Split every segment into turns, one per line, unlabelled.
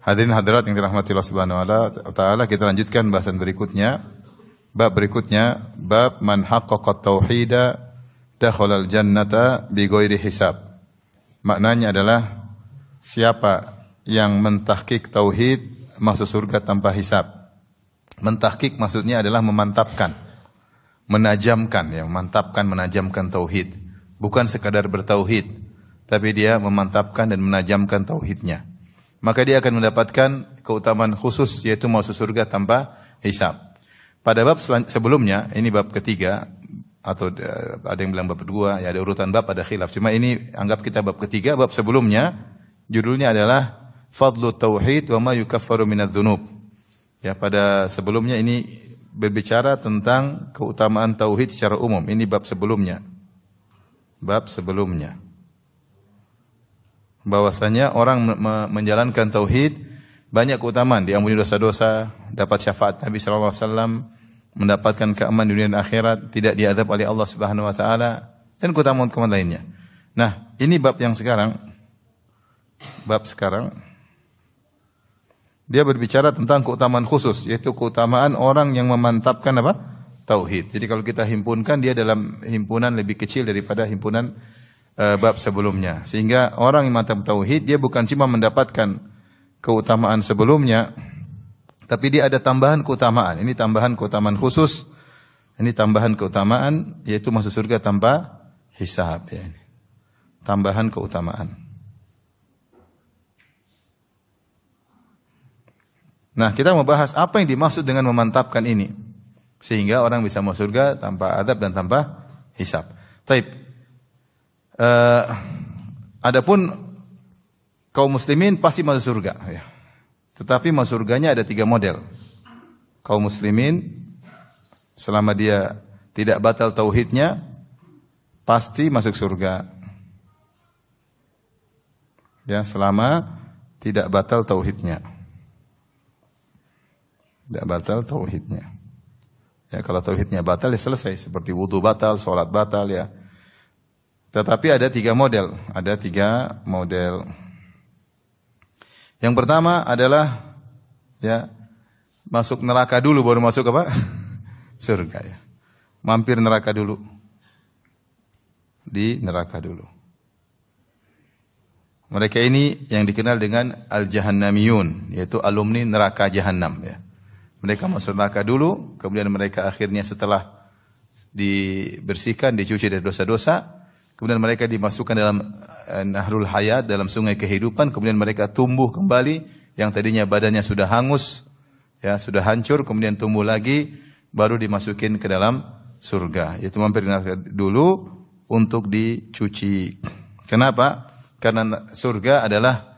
Hadirin hadirat yang dirahmati Allah Subhanahu wa taala, kita lanjutkan bahasan berikutnya. Bab berikutnya, bab man haqqaqa tauhida dakhalal jannata bighairi hisab. Maknanya adalah siapa yang mentahqiq tauhid masuk surga tanpa hisab. Mentahqiq maksudnya adalah memantapkan, menajamkan, ya, memantapkan, menajamkan tauhid. Bukan sekadar bertauhid, tapi dia memantapkan dan menajamkan tauhidnya. Maka dia akan mendapatkan keutamaan khusus, yaitu masuk surga tanpa hisab. Pada bab sebelumnya, ini bab ketiga, atau ada yang bilang bab kedua, ya ada urutan bab, ada khilaf. Cuma ini anggap kita bab ketiga. Bab sebelumnya, judulnya adalah Fadlu Tauhid wa ma yukaffaru minadz dzunub. Ya, pada sebelumnya ini berbicara tentang keutamaan tauhid secara umum. Ini bab sebelumnya. Bab sebelumnya. Bahwasanya orang menjalankan tauhid banyak keutamaan, diampuni dosa-dosa, dapat syafaat Nabi sallallahu alaihi wasallam, mendapatkan keamanan dunia dan akhirat, tidak diazab oleh Allah Subhanahu wa taala, dan keutamaan-keutamaan lainnya. Nah, ini bab yang sekarang. Bab sekarang dia berbicara tentang keutamaan khusus, yaitu keutamaan orang yang memantapkan apa? Tauhid. Jadi kalau kita himpunkan, dia dalam himpunan lebih kecil daripada himpunan bab sebelumnya. Sehingga orang yang mantap tauhid, dia bukan cuma mendapatkan keutamaan sebelumnya, tapi dia ada tambahan keutamaan. Ini tambahan keutamaan khusus. Ini tambahan keutamaan, yaitu masuk surga tanpa hisab. Ya. Tambahan keutamaan. Nah, kita membahas apa yang dimaksud dengan memantapkan ini, sehingga orang bisa masuk surga tanpa adab dan tanpa hisab. Taib. Adapun kaum muslimin pasti masuk surga, ya. Tetapi masuk surganya ada 3 model. Kaum muslimin selama dia tidak batal tauhidnya pasti masuk surga. Ya, selama tidak batal tauhidnya. Tidak batal tauhidnya. Ya, kalau tauhidnya batal ya selesai, seperti wudu batal, salat batal, ya. Tetapi ada 3 model. Ada 3 model. Yang pertama adalah ya masuk neraka dulu baru masuk apa? Surga, ya. Mampir neraka dulu. Di neraka dulu. Mereka ini yang dikenal dengan al-jahannamiyun, yaitu alumni neraka jahanam, ya. Mereka masuk neraka dulu, kemudian mereka akhirnya setelah dibersihkan, dicuci dari dosa-dosa, kemudian mereka dimasukkan dalam nahrul hayat, dalam sungai kehidupan, kemudian mereka tumbuh kembali, yang tadinya badannya sudah hangus, ya, sudah hancur, kemudian tumbuh lagi, baru dimasukin ke dalam surga. Yaitu mampir neraka dulu untuk dicuci. Kenapa? Karena surga adalah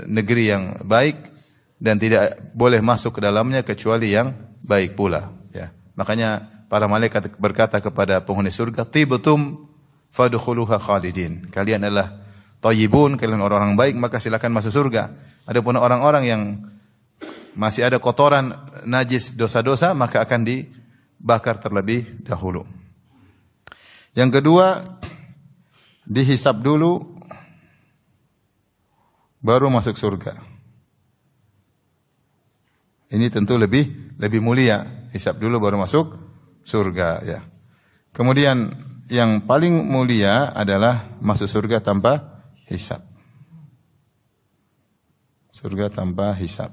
negeri yang baik dan tidak boleh masuk ke dalamnya kecuali yang baik pula, ya. Makanya para malaikat berkata kepada penghuni surga, "Tibtum fadkhuluha khalidin." Kalian adalah thayyibun, kalian orang-orang baik, maka silakan masuk surga. Adapun orang-orang yang masih ada kotoran, najis, dosa-dosa, maka akan dibakar terlebih dahulu. Yang kedua, dihisab dulu baru masuk surga. Ini tentu lebih mulia. Hisab dulu baru masuk surga, ya. Kemudian yang paling mulia adalah masuk surga tanpa hisab. Surga tanpa hisab.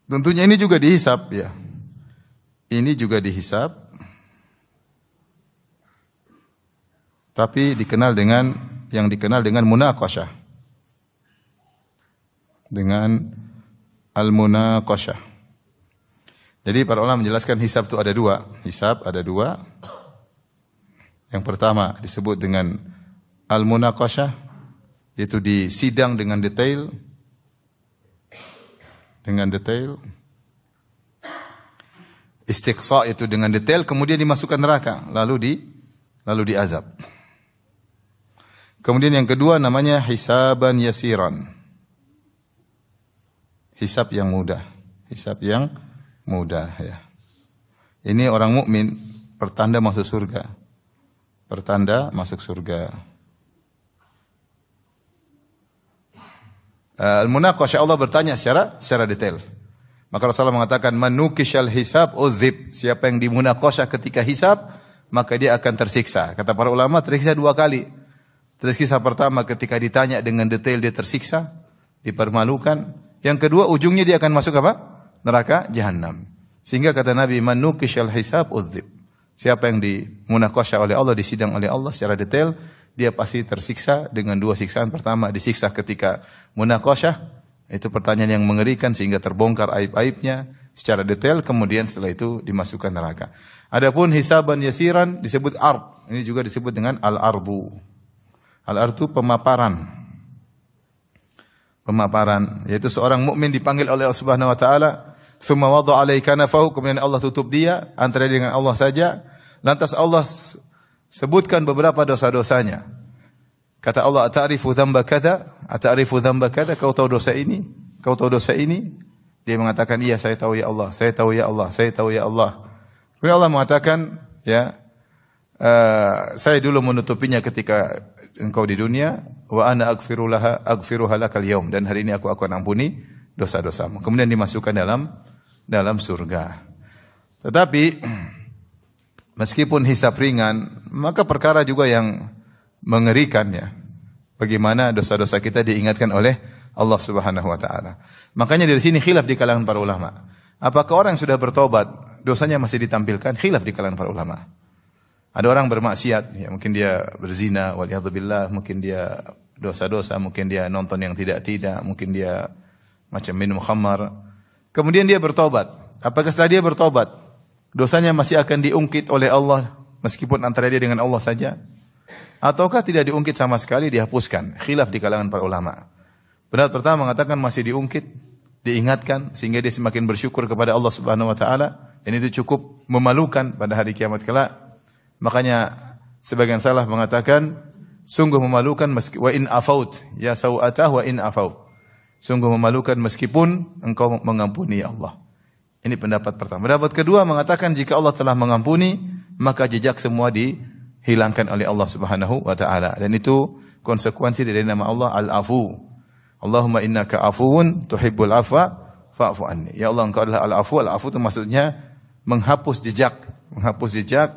Tentunya ini juga dihisab, ya. Ini juga dihisab. Tapi dikenal dengan yang dikenal dengan munaqasyah. Dengan al-munaqasyah. Jadi para ulama menjelaskan hisab itu ada 2. Hisab ada 2. Yang pertama disebut dengan al-munaqasyah, yaitu disidang dengan detail. Dengan detail. Istiqsa itu dengan detail, kemudian dimasukkan neraka, lalu diazab. Kemudian yang kedua namanya hisaban yasiran. Hisab yang mudah. Hisab yang mudah, ya. Ini orang mukmin pertanda masuk surga. Pertanda masuk surga. Al-munaqasyah, Allah bertanya secara detail. Maka Rasulullah mengatakan man nukishal hisab udzib. Siapa yang dimunaqasyah ketika hisab, maka dia akan tersiksa. Kata para ulama tersiksa 2 kali. Tersiksa pertama ketika ditanya dengan detail dia tersiksa, dipermalukan. Yang kedua ujungnya dia akan masuk apa? Neraka jahanam. Sehingga kata Nabi man nukishal hisab udzib. Siapa yang dimunaqasyah oleh Allah, disidang oleh Allah secara detail, dia pasti tersiksa dengan 2 siksaan. Pertama disiksa ketika munaqasyah. Itu pertanyaan yang mengerikan sehingga terbongkar aib-aibnya secara detail, kemudian setelah itu dimasukkan neraka. Adapun hisaban yasiran disebut ard. Ini juga disebut dengan al-ardu. Al-ardu pemaparan. Pemaparan, yaitu seorang mukmin dipanggil oleh Allah Subhanahu wa taala, "Tsumma wada'a 'alaika nafahu", kemudian Allah tutup dia antara dia dengan Allah saja. Lantas Allah sebutkan beberapa dosa-dosanya. Kata Allah, "Ata'rifu dzamba kadza? Ata'rifu dzamba kadza?" Kau tahu dosa ini? Kau tahu dosa ini? Dia mengatakan, "Iya, saya tahu ya Allah. Saya tahu ya Allah. Saya tahu ya Allah." Kemudian Allah mengatakan, "Ya, saya dulu menutupinya ketika engkau di dunia, wa ana aghfiruha lakal yaum, dan hari ini aku akan ampuni dosa-dosamu." Kemudian dimasukkan dalam surga. Tetapi meskipun hisab ringan, maka perkara juga yang mengerikan ya. Bagaimana dosa-dosa kita diingatkan oleh Allah Subhanahu wa taala. Makanya dari sini khilaf di kalangan para ulama. Apakah orang yang sudah bertobat dosanya masih ditampilkan? Khilaf di kalangan para ulama. Ada orang bermaksiat, ya mungkin dia berzina, waliyadzubillah, mungkin dia dosa-dosa, mungkin dia nonton yang tidak-tidak, mungkin dia macam minum khamar. Kemudian dia bertobat. Apakah setelah dia bertobat dosanya masih akan diungkit oleh Allah meskipun antara dia dengan Allah saja? Ataukah tidak diungkit sama sekali, dihapuskan? Khilaf di kalangan para ulama. Pendapat pertama mengatakan masih diungkit, diingatkan sehingga dia semakin bersyukur kepada Allah Subhanahu wa taala, dan itu cukup memalukan pada hari kiamat kelak. Makanya sebagian salaf mengatakan sungguh memalukan meski wa in afaut ya sau'atah wa in afaut. Sungguh memalukan meskipun engkau mengampuni Allah. Ini pendapat pertama. Pendapat kedua mengatakan jika Allah telah mengampuni, maka jejak semua dihilangkan oleh Allah Subhanahu wa taala, dan itu konsekuensi dari nama Allah Al-Afu. Allahumma innaka afuwun tuhibbul afwa fa'fu anni. Ya Allah, engkau adalah Al-Afu. Al-Afu itu maksudnya menghapus jejak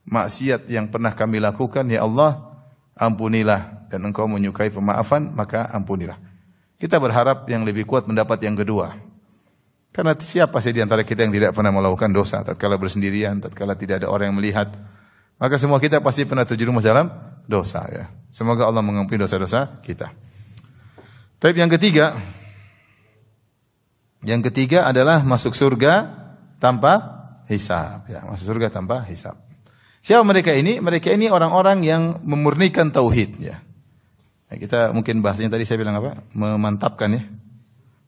maksiat yang pernah kami lakukan. Ya Allah, ampunilah, dan engkau menyukai pemaafan, maka ampunilah. Kita berharap yang lebih kuat mendapat yang kedua. Karena siapa sih di antara kita yang tidak pernah melakukan dosa tatkala bersendirian, tatkala tidak ada orang yang melihat? Maka semua kita pasti pernah terjerumus dalam dosa ya. Semoga Allah mengampuni dosa-dosa kita. Tapi yang ketiga adalah masuk surga tanpa hisab ya, masuk surga tanpa hisab. Siapa mereka ini? Mereka ini orang-orang yang memurnikan tauhid ya. Kita mungkin bahasanya tadi saya bilang apa? Memantapkan ya.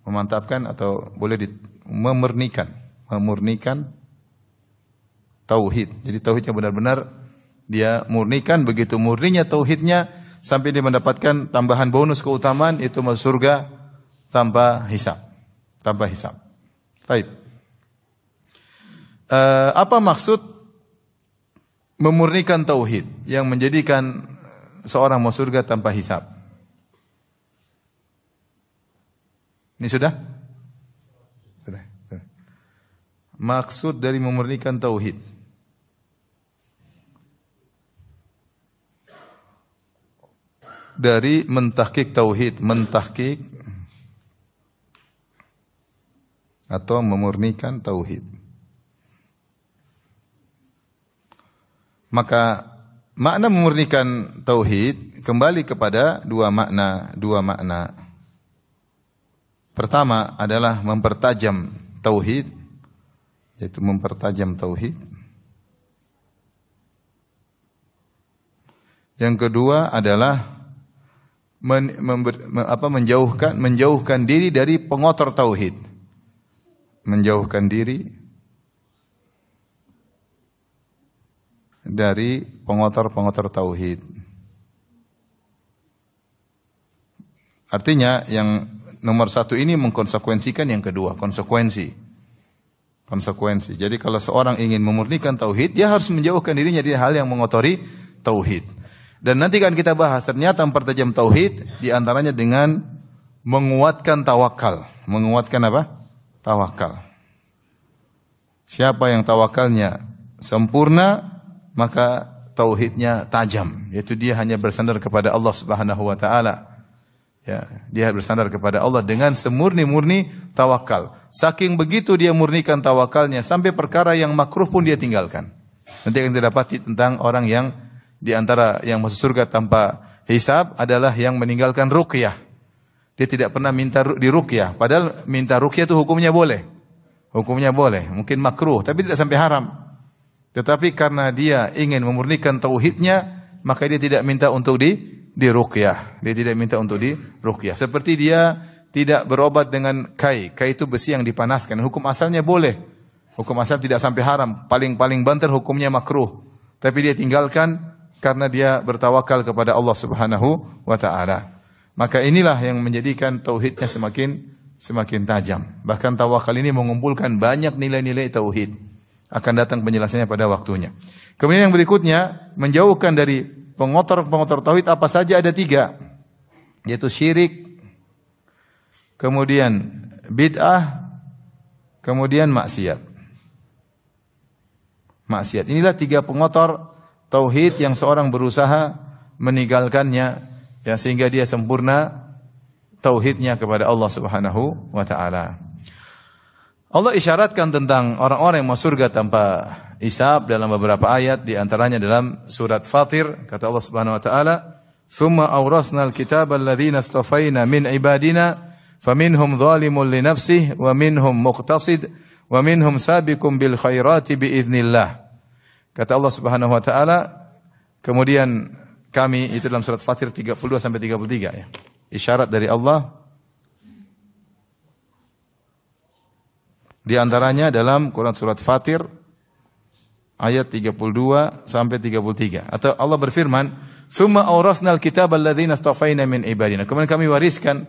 Memantapkan atau boleh memurnikan tauhid. Jadi tauhidnya benar-benar dia murnikan, begitu murninya tauhidnya sampai dia mendapatkan tambahan bonus keutamaan, itu masuk surga tanpa hisab. Tanpa hisab. Baik. Apa maksud memurnikan tauhid yang menjadikan seorang masuk surga tanpa hisab? Ini sudah? Sudah. Maksud dari memurnikan tauhid. Dari mentahqiq tauhid, mentahqiq atau memurnikan tauhid. Maka makna memurnikan tauhid kembali kepada dua makna. Pertama adalah mempertajam tauhid, yaitu mempertajam tauhid. Yang kedua adalah menjauhkan diri dari pengotor tauhid. Menjauhkan diri dari pengotor-pengotor tauhid. Artinya yang nomor satu ini mengkonsekuensikan yang kedua, konsekuensi. Jadi kalau seorang ingin memurnikan tauhid, dia harus menjauhkan dirinya dari hal yang mengotori tauhid. Dan nanti kan kita bahas ternyata mempertajam tauhid di antaranya dengan menguatkan tawakal. Menguatkan apa? Tawakal. Siapa yang tawakalnya sempurna, maka tauhidnya tajam, yaitu dia hanya bersandar kepada Allah Subhanahu wa taala. Ya, dia bersandar kepada Allah dengan semurni-murni tawakal. Saking begitu dia murnikan tawakalnya sampai perkara yang makruh pun dia tinggalkan. Nanti akan didapati tentang orang yang di antara yang masuk surga tanpa hisab adalah yang meninggalkan ruqyah. Dia tidak pernah minta diruqyah, padahal minta ruqyah itu hukumnya boleh. Hukumnya boleh, mungkin makruh, tapi tidak sampai haram. Tetapi karena dia ingin memurnikan tauhidnya, maka dia tidak minta untuk diruqyah. Dia tidak minta untuk diruqyah. Seperti dia tidak berobat dengan kai. Kai itu besi yang dipanaskan. Hukum asalnya boleh. Hukum asal tidak sampai haram. Paling banter hukumnya makruh. Tapi dia tinggalkan karena dia bertawakal kepada Allah Subhanahu wa taala. Maka inilah yang menjadikan tauhidnya semakin tajam. Bahkan tawakal ini mengumpulkan banyak nilai-nilai tauhid. Akan datang penjelasannya pada waktunya. Kemudian yang berikutnya, menjauhkan dari pengotor-pengotor tauhid apa saja ada 3. Yaitu syirik, kemudian bid'ah, kemudian maksiat. Maksiat. Inilah 3 pengotor tauhid yang seorang berusaha meninggalkannya, ya, sehingga dia sempurna tauhidnya kepada Allah Subhanahu wa taala. Allah isyaratkan tentang orang-orang yang masuk surga tanpa hisab dalam beberapa ayat, di antaranya dalam surat Fatir, kata Allah Subhanahu wa taala, "Tsumma awrasnal kitaba alladziina istafaina min ibadina faminhum dzalimun li nafsihi wa minhum muqtasid wa minhum sabiqun bil khairati biidznillah." Kata Allah Subhanahu wa taala, kemudian kami, itu dalam surat Fatir 32 sampai 33 ya. Isyarat dari Allah. Di antaranya dalam Quran surat Fatir ayat 32 sampai 33. Atau Allah berfirman, "Tsumma awrasnal kitaba alladziina istafaina min ibadina." Kemudian kami wariskan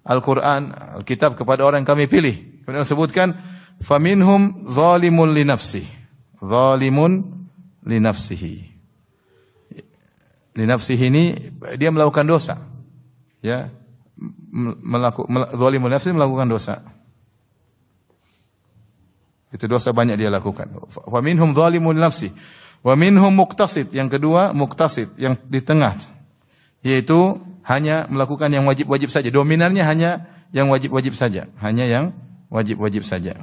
Al-Qur'an, Alkitab kepada orang yang kami pilih. Kemudian disebutkan, "Faminhum dzalimun li nafsihi." Dzalimun li nafsihi. Li nafsihi ini dia melakukan dosa. Ya. Dzalimun li nafsihi melakukan dosa. Itu dosa banyak dia lakukan. Wa minhum zalimun nafsi, wa minhum muqtasid. Yang kedua, muqtasid, yang di tengah. Yaitu hanya melakukan yang wajib-wajib saja. Dominannya hanya yang wajib-wajib saja. Hanya yang wajib-wajib saja.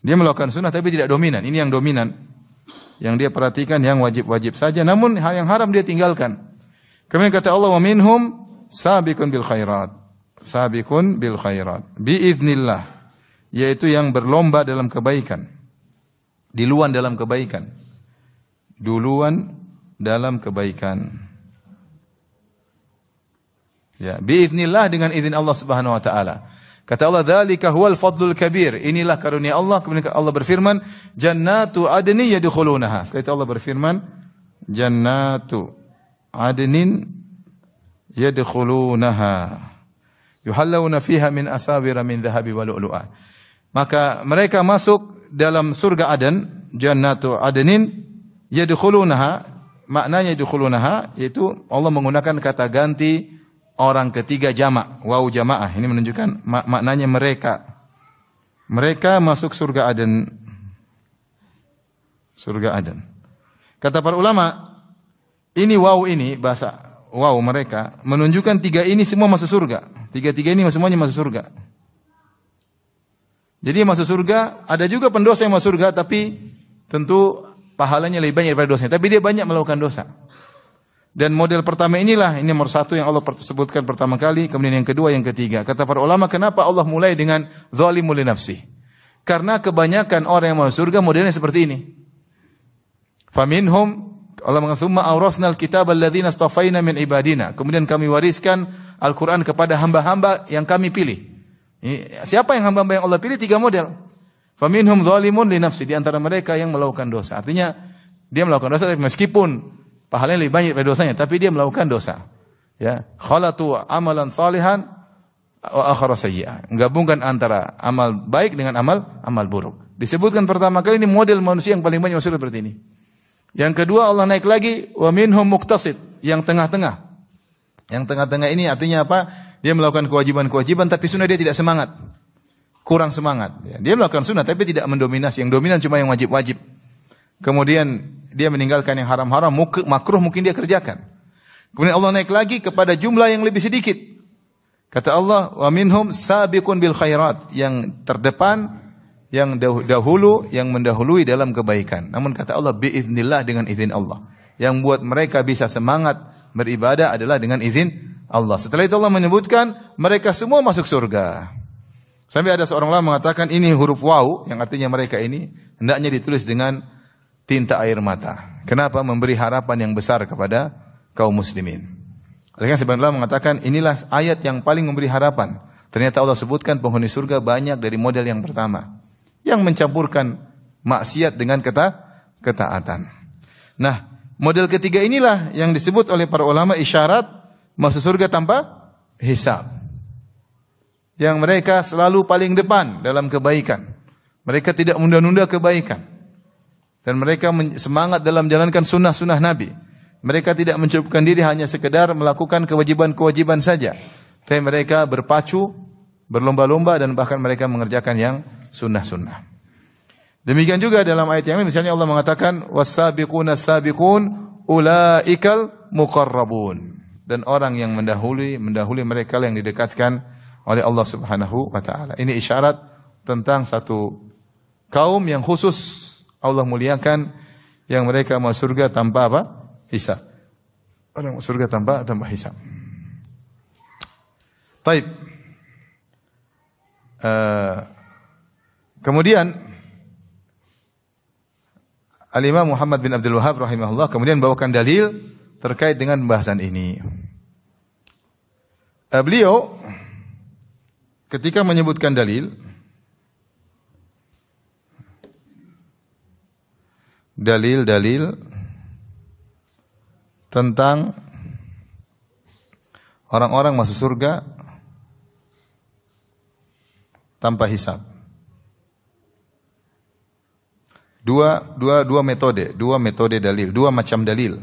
Dia melakukan sunnah tapi tidak dominan. Ini yang dominan. Yang dia perhatikan yang wajib-wajib saja. Namun hal yang haram dia tinggalkan. Kemudian kata Allah, wa minhum sabiqun bil khairat. Sabiqun bil khairat biiznillah, yaitu yang berlomba dalam kebaikan, duluan dalam kebaikan, ya, biiznillah, dengan izin Allah Subhanahu wa taala. Kata Allah, dzalika huwal fadlul kabir. Inilah karunia Allah. Kemudian Allah berfirman, jannatu adni yadkhulunaha. Setelah itu Allah berfirman, jannatu adnin yadkhulunaha yuhallawna fiha min asawira min dhahabi wa lu'lu'a. Maka mereka masuk dalam surga Aden, jannatu adnin yadkhulunaha. Maknanya yadkhulunaha yaitu Allah menggunakan kata ganti orang ketiga jamak, waw jamaah. Ini menunjukkan maknanya mereka. Mereka masuk surga Aden. Surga Aden. Kata para ulama, ini waw ini bahasa waw mereka menunjukkan 3 ini semua masuk surga. 3 ini semuanya masuk surga. Jadi masuk surga, ada juga pendosa yang masuk surga tapi tentu pahalanya lebih banyak daripada dosanya, tapi dia banyak melakukan dosa. Dan model pertama inilah, ini nomor 1 yang Allah sebutkan pertama kali, kemudian yang kedua, yang ketiga. Kata para ulama, kenapa Allah mulai dengan zalimul li nafsi? Karena kebanyakan orang yang masuk surga modelnya seperti ini. Faminhum, Allah mengatakan, "Tsumma awrasnal kitaba alladziina istafaina min ibadina." Kemudian kami wariskan Al-Quran kepada hamba-hamba yang kami pilih. Ini, siapa yang hamba-hamba yang Allah pilih? 3 model. Faminhum zalimun li nafsi, di antara mereka yang melakukan dosa. Artinya dia melakukan dosa meskipun pahalanya lebih banyak dari dosanya, tapi dia melakukan dosa. Ya, khalatu amalan salihan wa akhara sayyi'ah. Menggabungkan antara amal baik dengan amal buruk. Disebutkan pertama kali ini model manusia yang paling banyak masuk seperti ini. Yang kedua Allah naik lagi, wa minhum muqtasid, yang tengah-tengah. Yang tengah-tengah ini artinya apa? Dia melakukan kewajiban-kewajiban tapi sunnah dia tidak semangat. Kurang semangat. Dia melakukan sunnah tapi tidak mendominasi. Yang dominan cuma yang wajib-wajib. Kemudian dia meninggalkan yang haram-haram, makruh mungkin dia kerjakan. Kemudian Allah naik lagi kepada jumlah yang lebih sedikit. Kata Allah, wa minhum sabiqun bil khairat, yang terdepan, yang dahulu, yang mendahului dalam kebaikan. Namun kata Allah, biiznillah, dengan izin Allah. Yang buat mereka bisa semangat beribadah adalah dengan izin Allah. Setelah itu Allah menyebutkan mereka semua masuk surga. Sampai ada seorang ulama mengatakan ini huruf waw, yang artinya mereka ini hendaknya ditulis dengan tinta air mata. Kenapa? Memberi harapan yang besar kepada kaum muslimin. Oleh karena sebagian ulama mengatakan inilah ayat yang paling memberi harapan. Ternyata Allah sebutkan penghuni surga banyak dari model yang pertama, yang mencampurkan maksiat dengan ketaatan. Nah, model ketiga inilah yang disebut oleh para ulama isyarat masuk surga tanpa hisab. Yang mereka selalu paling depan dalam kebaikan. Mereka tidak menunda-nunda kebaikan. Dan mereka semangat dalam menjalankan sunnah-sunnah Nabi. Mereka tidak mencukupkan diri hanya sekedar melakukan kewajiban-kewajiban saja. Tapi mereka berpacu, berlomba-lomba dan bahkan mereka mengerjakan yang sunnah-sunnah. Demikian juga dalam ayat yang lain misalnya Allah mengatakan was-sabiquna as-sabiqun ulaikal muqarrabun, dan orang yang mendahului mereka yang didekatkan oleh Allah Subhanahu wa taala. Ini isyarat tentang satu kaum yang khusus Allah muliakan, yang mereka masuk surga tanpa apa? Hisab. Orang masuk surga tanpa hisab. Baik. Kemudian Al-Imam Muhammad bin Abdul Wahhab rahimahullah kemudian bawakan dalil terkait dengan pembahasan ini. Beliau ketika menyebutkan dalil tentang orang-orang masuk surga tanpa hisab. Dua metode dalil, dua macam dalil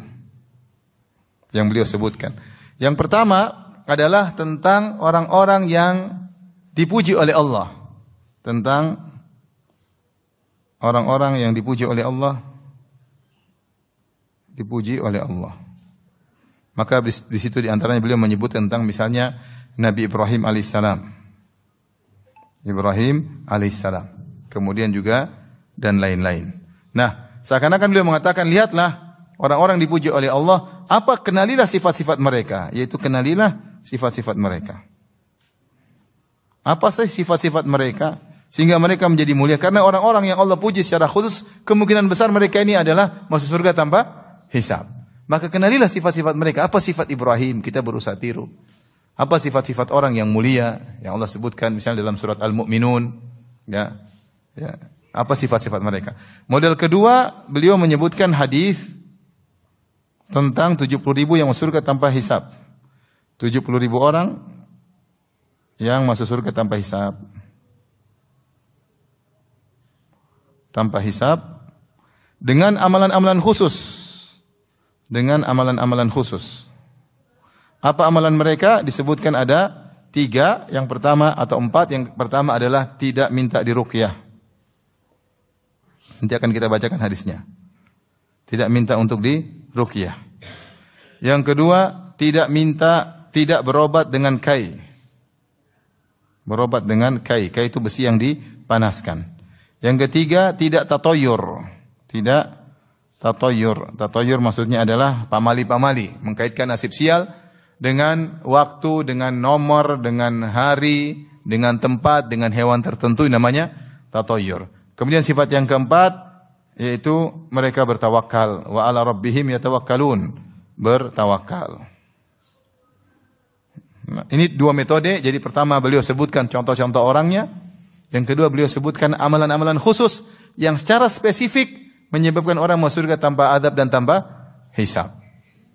yang beliau sebutkan. Yang pertama adalah tentang orang-orang yang dipuji oleh Allah. Tentang orang-orang yang dipuji oleh Allah. Dipuji oleh Allah. Maka di situ di antaranya beliau menyebut tentang misalnya Nabi Ibrahim alaihissalam. Kemudian juga dan lain-lain. Nah, seakan-akan beliau mengatakan, lihatlah orang-orang dipuji oleh Allah, kenalilah sifat-sifat mereka, yaitu kenalilah sifat-sifat mereka. Apa sih sifat-sifat mereka sehingga mereka menjadi mulia? Karena orang-orang yang Allah puji secara khusus, kemungkinan besar mereka ini adalah masuk surga tanpa hisab. Maka kenalilah sifat-sifat mereka. Apa sifat Ibrahim? Kita berusaha tiru. Apa sifat-sifat orang yang mulia yang Allah sebutkan misalnya dalam surat Al-Mu'minun, ya. Apa sifat-sifat mereka? Model kedua, beliau menyebutkan hadis tentang 70.000 yang masuk surga tanpa hisab. 70.000 orang yang masuk surga tanpa hisab. Tanpa hisab dengan amalan-amalan khusus. Dengan amalan-amalan khusus. Apa amalan mereka? Disebutkan ada 3, yang pertama atau 4. Yang pertama adalah tidak minta diruqyah. Nanti akan kita bacakan hadisnya. Tidak minta untuk diruqyah. Yang kedua, tidak berobat dengan kai. Berobat dengan kai. Kai itu besi yang dipanaskan. Yang ketiga, tidak tatoyur. Tidak tatoyur. Tatoyur maksudnya adalah pamali-pamali. Mengkaitkan nasib sial dengan waktu, dengan nomor, dengan hari, dengan tempat, dengan hewan tertentu, namanya tatoyur. Kemudian sifat yang keempat yaitu mereka bertawakal, wa ala rabbihim yatawakkalun, bertawakal. Nah, ini 2 metode. Jadi pertama beliau sebutkan contoh-contoh orangnya, yang kedua beliau sebutkan amalan-amalan khusus yang secara spesifik menyebabkan orang masuk surga tanpa adab dan tanpa hisab.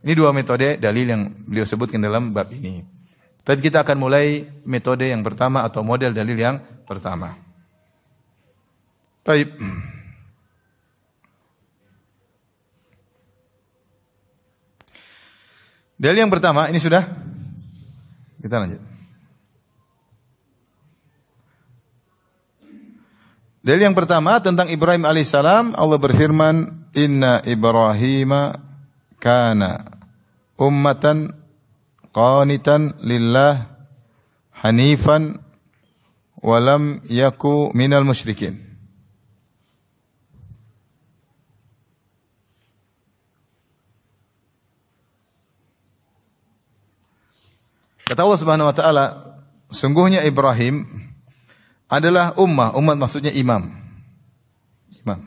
Ini 2 metode dalil yang beliau sebutkan dalam bab ini. Tapi kita akan mulai metode yang pertama atau model dalil yang pertama. Baik. Dalil yang pertama, ini sudah kita lanjut. Dalil yang pertama tentang Ibrahim alaihissalam, Allah berfirman, Inna Ibrahima kana ummatan qanitan lillah hanifan walam yaku minal musyrikin. Kata Allah Subhanahu wa taala, sungguhnya Ibrahim adalah umat maksudnya imam. Imam.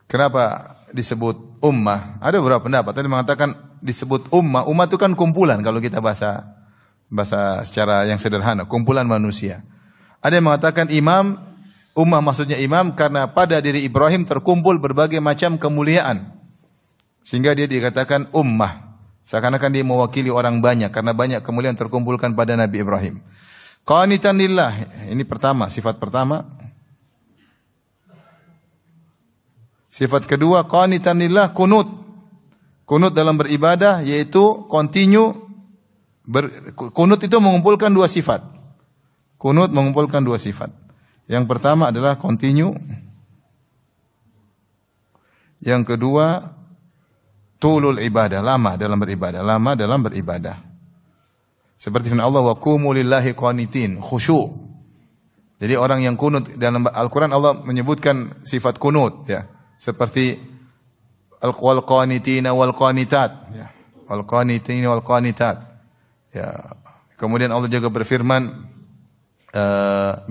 Kenapa disebut ummah? Ada beberapa pendapat. Tadi mengatakan disebut ummah. Ummah itu kan kumpulan kalau kita bahasa secara yang sederhana, kumpulan manusia. Ada yang mengatakan imam, ummah maksudnya imam karena pada diri Ibrahim terkumpul berbagai macam kemuliaan. Sehingga dia dikatakan ummah. Seakan-akan dia mewakili orang banyak karena banyak kemuliaan terkumpulkan pada Nabi Ibrahim. Qanitan lillah, ini pertama, sifat pertama. Sifat kedua, qanitan lillah, kunut. Kunut dalam beribadah yaitu continue. Kunut itu mengumpulkan dua sifat. Kunut mengumpulkan dua sifat. Yang pertama adalah continue. Yang kedua, tulul ibadah, lama dalam beribadah. Seperti firman Allah, wa qumu lillahi qanitin, khusyuk. Jadi orang yang kunut, dalam Al-Quran Allah menyebutkan sifat kunut, ya. Seperti wal qanitina wal qanitat, ya. Wal qanitina wal qanitat. Ya. Kemudian Allah juga berfirman,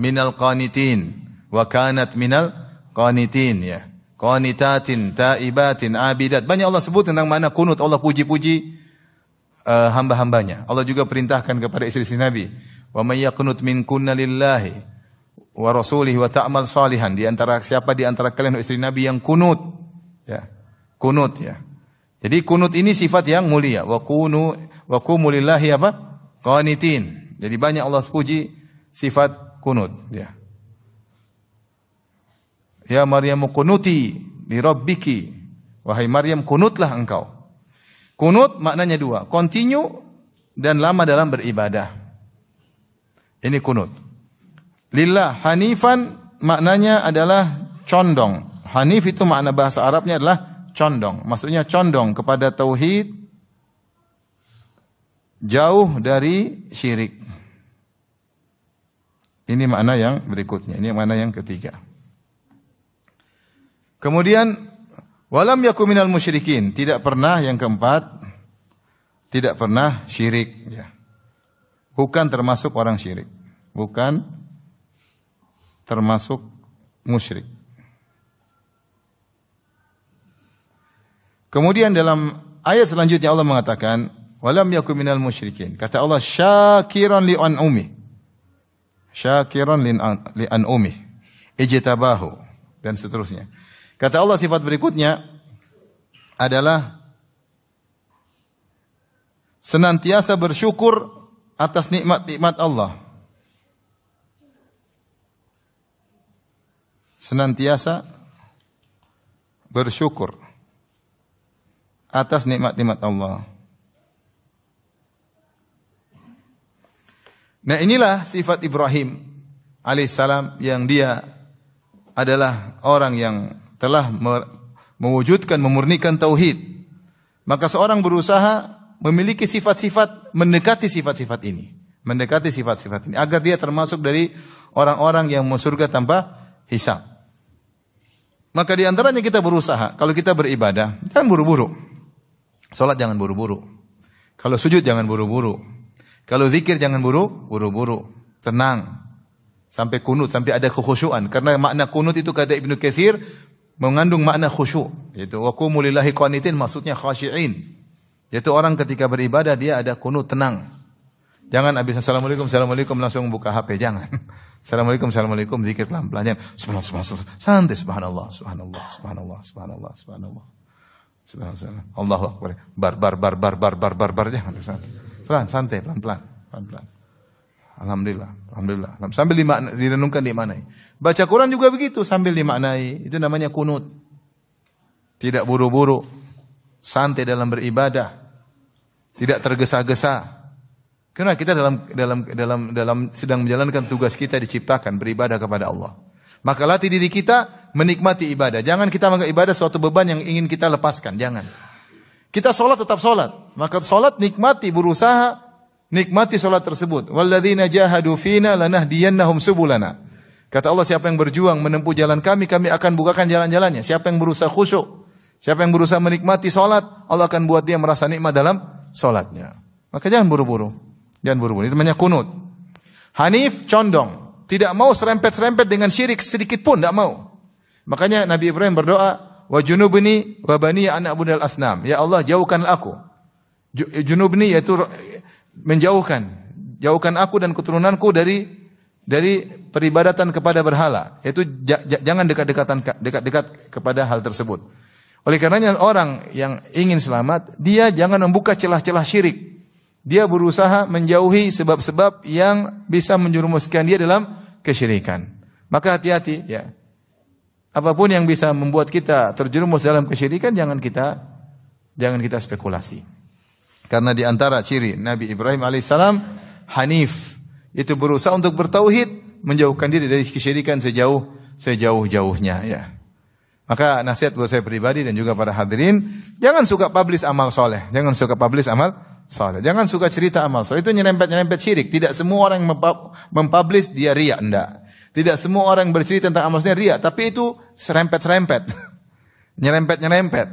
minal qanitin wa kanat minal qanitin, ya. Qanitatin, taibatin, abidat. Banyak Allah sebut tentang mana kunut. Allah puji-puji hamba-hambanya. Allah juga perintahkan kepada istri-istri Nabi, wa may yaqnut minkunna lillahi wa rasulihi wa ta'mal salihan. Di antara siapa di antara kalian istri Nabi yang kunut? Ya. Kunut, ya. Jadi kunut ini sifat yang mulia. Wa qumu lillahi apa? Qanitin. Jadi banyak Allah puji sifat kunut, ya. Ya Maryam kunuti li rabbiki. Wahai Maryam, kunutlah engkau. Kunut maknanya dua, continue dan lama dalam beribadah. Ini kunut. Lillah hanifan maknanya adalah condong. Hanif itu makna bahasa Arabnya adalah condong. Maksudnya condong kepada tauhid, jauh dari syirik. Ini makna yang berikutnya. Ini makna yang ketiga. Kemudian walam yakum minal musyrikin, tidak pernah, yang keempat, tidak pernah syirik, ya. Bukan termasuk orang syirik. Bukan termasuk musyrik. Kemudian dalam ayat selanjutnya Allah mengatakan walam yakum minal musyrikin. Kata Allah, syakiran li an'umi. Syakiran li an'umi. Ijtabahu dan seterusnya. Kata Allah sifat berikutnya adalah senantiasa bersyukur atas nikmat-nikmat Allah. Senantiasa bersyukur atas nikmat-nikmat Allah. Nah, inilah sifat Ibrahim alaihissalam yang dia adalah orang yang telah mewujudkan, memurnikan tauhid. Maka seorang berusaha memiliki sifat-sifat, mendekati sifat-sifat ini. Mendekati sifat-sifat ini agar dia termasuk dari orang-orang yang masuk surga tanpa hisab. Maka di antaranya kita berusaha, kalau kita beribadah, jangan buru-buru. Salat jangan buru-buru. Kalau sujud jangan buru-buru. Kalau zikir jangan buru-buru. Tenang. Sampai kunut, sampai ada kekhusyuan. Karena makna kunut itu kata Ibnu Katsir mengandung makna khusyuk, yaitu wa qumu lillahi qanitin, maksudnya khasyi'in. Yaitu orang ketika beribadah dia ada kunut, tenang. Jangan habis assalamualaikum langsung buka HP, jangan. Assalamualaikum zikir pelan-pelan. Subhanallah, santai, subhanallah. Allahu akbar. Bar jangan. Pelan, santai, pelan-pelan. Alhamdulillah. Sambil direnungkan dimaknai. Baca Quran juga begitu, sambil dimaknai. Itu namanya kunut. Tidak buru-buru. Santai dalam beribadah. Tidak tergesa-gesa. Karena kita dalam sedang menjalankan tugas kita diciptakan beribadah kepada Allah. Maka latih diri kita menikmati ibadah. Jangan kita menganggap ibadah suatu beban yang ingin kita lepaskan. Jangan. Kita sholat tetap sholat. Maka sholat nikmati, berusaha nikmati sholat tersebut. Walladzina jahadu fina lanahdiyannahum subulana. Kata Allah, siapa yang berjuang menempuh jalan kami akan bukakan jalan-jalannya. Siapa yang berusaha khusyuk, siapa yang berusaha menikmati sholat, Allah akan buat dia merasa nikmat dalam sholatnya. Maka jangan buru-buru. Jangan buru-buru. Itu namanya kunut. Hanif, condong. Tidak mau serempet-serempet dengan syirik sedikit pun, tidak mau. Makanya Nabi Ibrahim berdoa, wa junubni wa bani an a'budal asnam. Ya Allah, jauhkanlah aku. Junubni yaitu menjauhkan. Jauhkan aku dan keturunanku dari peribadatan kepada berhala. Yaitu jangan dekat-dekat kepada hal tersebut. Oleh karenanya orang yang ingin selamat, dia jangan membuka celah-celah syirik. Dia berusaha menjauhi sebab-sebab yang bisa menjerumuskan dia dalam kesyirikan. Maka hati-hati ya. Apapun yang bisa membuat kita terjerumus dalam kesyirikan jangan kita spekulasi. Karena di antara ciri Nabi Ibrahim alaihissalam hanif, itu berusaha untuk bertauhid, menjauhkan diri dari kesyirikan sejauh-jauhnya ya. Maka nasihat buat saya pribadi dan juga para hadirin, jangan suka publish amal soleh, jangan suka publish amal soleh, jangan suka cerita amal soleh, itu nyerempet syirik. Tidak semua orang yang mempublish dia riya, enggak. Tidak semua orang yang bercerita tentang amal soleh riya, tapi itu serempet-serempet, nyerempet.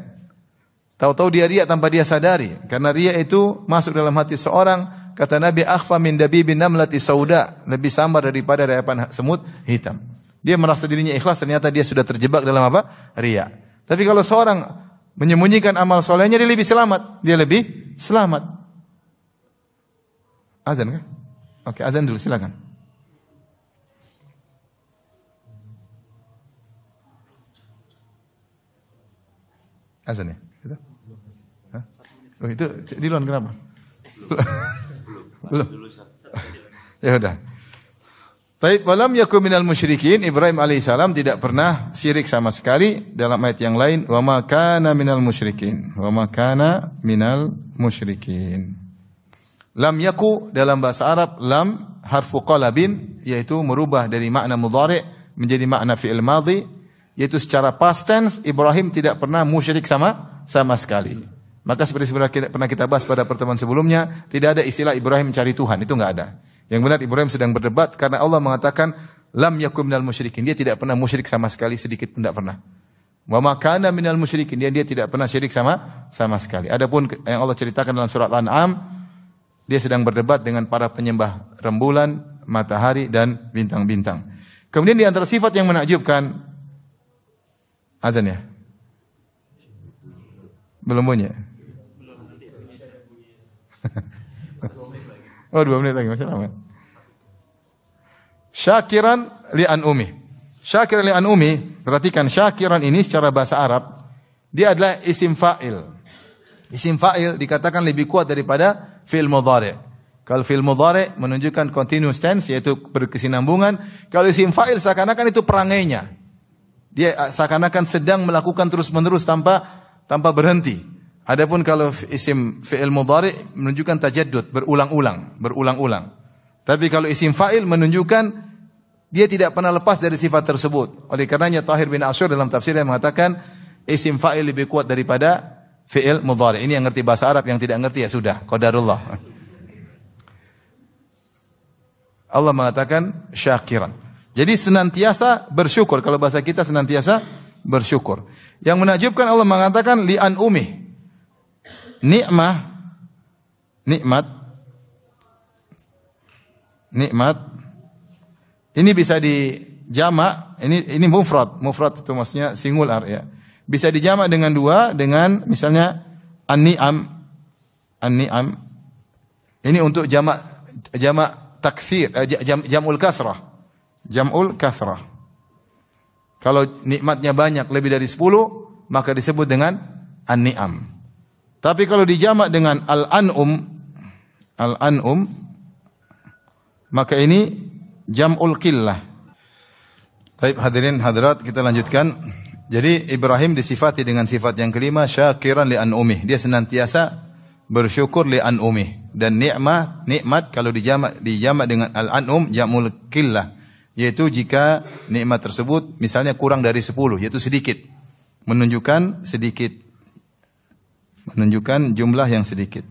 Tahu-tahu dia riya tanpa dia sadari, karena riya itu masuk dalam hati seorang. Kata Nabi, akhfa min dabibin namlati sauda, lebih samar daripada rayapan semut hitam. Dia merasa dirinya ikhlas, ternyata dia sudah terjebak dalam apa? Riya. Tapi kalau seorang menyembunyikan amal solehnya, dia lebih selamat. Dia lebih selamat. Azan kan? Oke, azan dulu silakan. Azan ya? Itu? Hah? Oh, itu di luar kenapa? Belum. Ya udah. Taib walam yakun minal musyrikin. Ibrahim alaihissalam tidak pernah syirik sama sekali. Dalam ayat yang lain, wa ma kana minal musyrikin. Wa ma kana minal musyrikin. Lam yaku dalam bahasa Arab, lam harfu qalabin, yaitu merubah dari makna mudhari' menjadi makna fi'il madhi, yaitu secara past tense Ibrahim tidak pernah musyrik sama sekali. Maka seperti pernah kita bahas pada pertemuan sebelumnya, tidak ada istilah Ibrahim mencari Tuhan, itu enggak ada. Yang benar Ibrahim sedang berdebat karena Allah mengatakan lam yakum minal musyrikin. Dia tidak pernah musyrik sama sekali, sedikit pun tidak pernah. Wa ma kana minal musyrikin. Dia tidak pernah syirik sama sekali. Adapun yang Allah ceritakan dalam surat Al-An'am, dia sedang berdebat dengan para penyembah rembulan, matahari dan bintang-bintang. Kemudian di antara sifat yang menakjubkan, azan ya? Belum bunyi. Oh, 2 menit lagi, masya Allah. Syakiran li'an umi. Syakiran li'an umi, perhatikan syakiran ini secara bahasa Arab, dia adalah isim fa'il. Isim fa'il dikatakan lebih kuat daripada fi'il mudhari'. Kalau fi'il mudhari' menunjukkan continuous tense, yaitu berkesinambungan. Kalau isim fa'il seakan-akan itu perangainya. Dia seakan-akan sedang melakukan terus-menerus tanpa berhenti. Adapun kalau isim fi'il mudhari menunjukkan tajaddud, berulang-ulang. Tapi kalau isim fa'il menunjukkan dia tidak pernah lepas dari sifat tersebut. Oleh karenanya Tahir bin Asyur dalam tafsirnya mengatakan isim fa'il lebih kuat daripada fi'il mudhari. Ini yang ngerti bahasa Arab, yang tidak ngerti ya sudah, qadarullah. Allah mengatakan syakiran. Jadi senantiasa bersyukur. Kalau bahasa kita senantiasa bersyukur. Yang menakjubkan Allah mengatakan li'an umih. Nikmat ini bisa dijamak, ini mufrad itu maksudnya singular ya. Bisa dijamak dengan dua, dengan misalnya an-ni'am. Ini untuk jamak taktsir, jam'ul kasrah. Kalau nikmatnya banyak lebih dari 10, maka disebut dengan an-ni'am. Tapi kalau dijamak dengan al-an'um, maka ini jam'ul qillah. Baik hadirin hadirat, kita lanjutkan. Jadi Ibrahim disifati dengan sifat yang kelima, syakiran li an'umih. Dia senantiasa bersyukur li an'umih. Dan nikmat kalau dijamak dengan al-an'um jamul qillah, yaitu jika nikmat tersebut misalnya kurang dari 10, yaitu sedikit. Menunjukkan jumlah yang sedikit.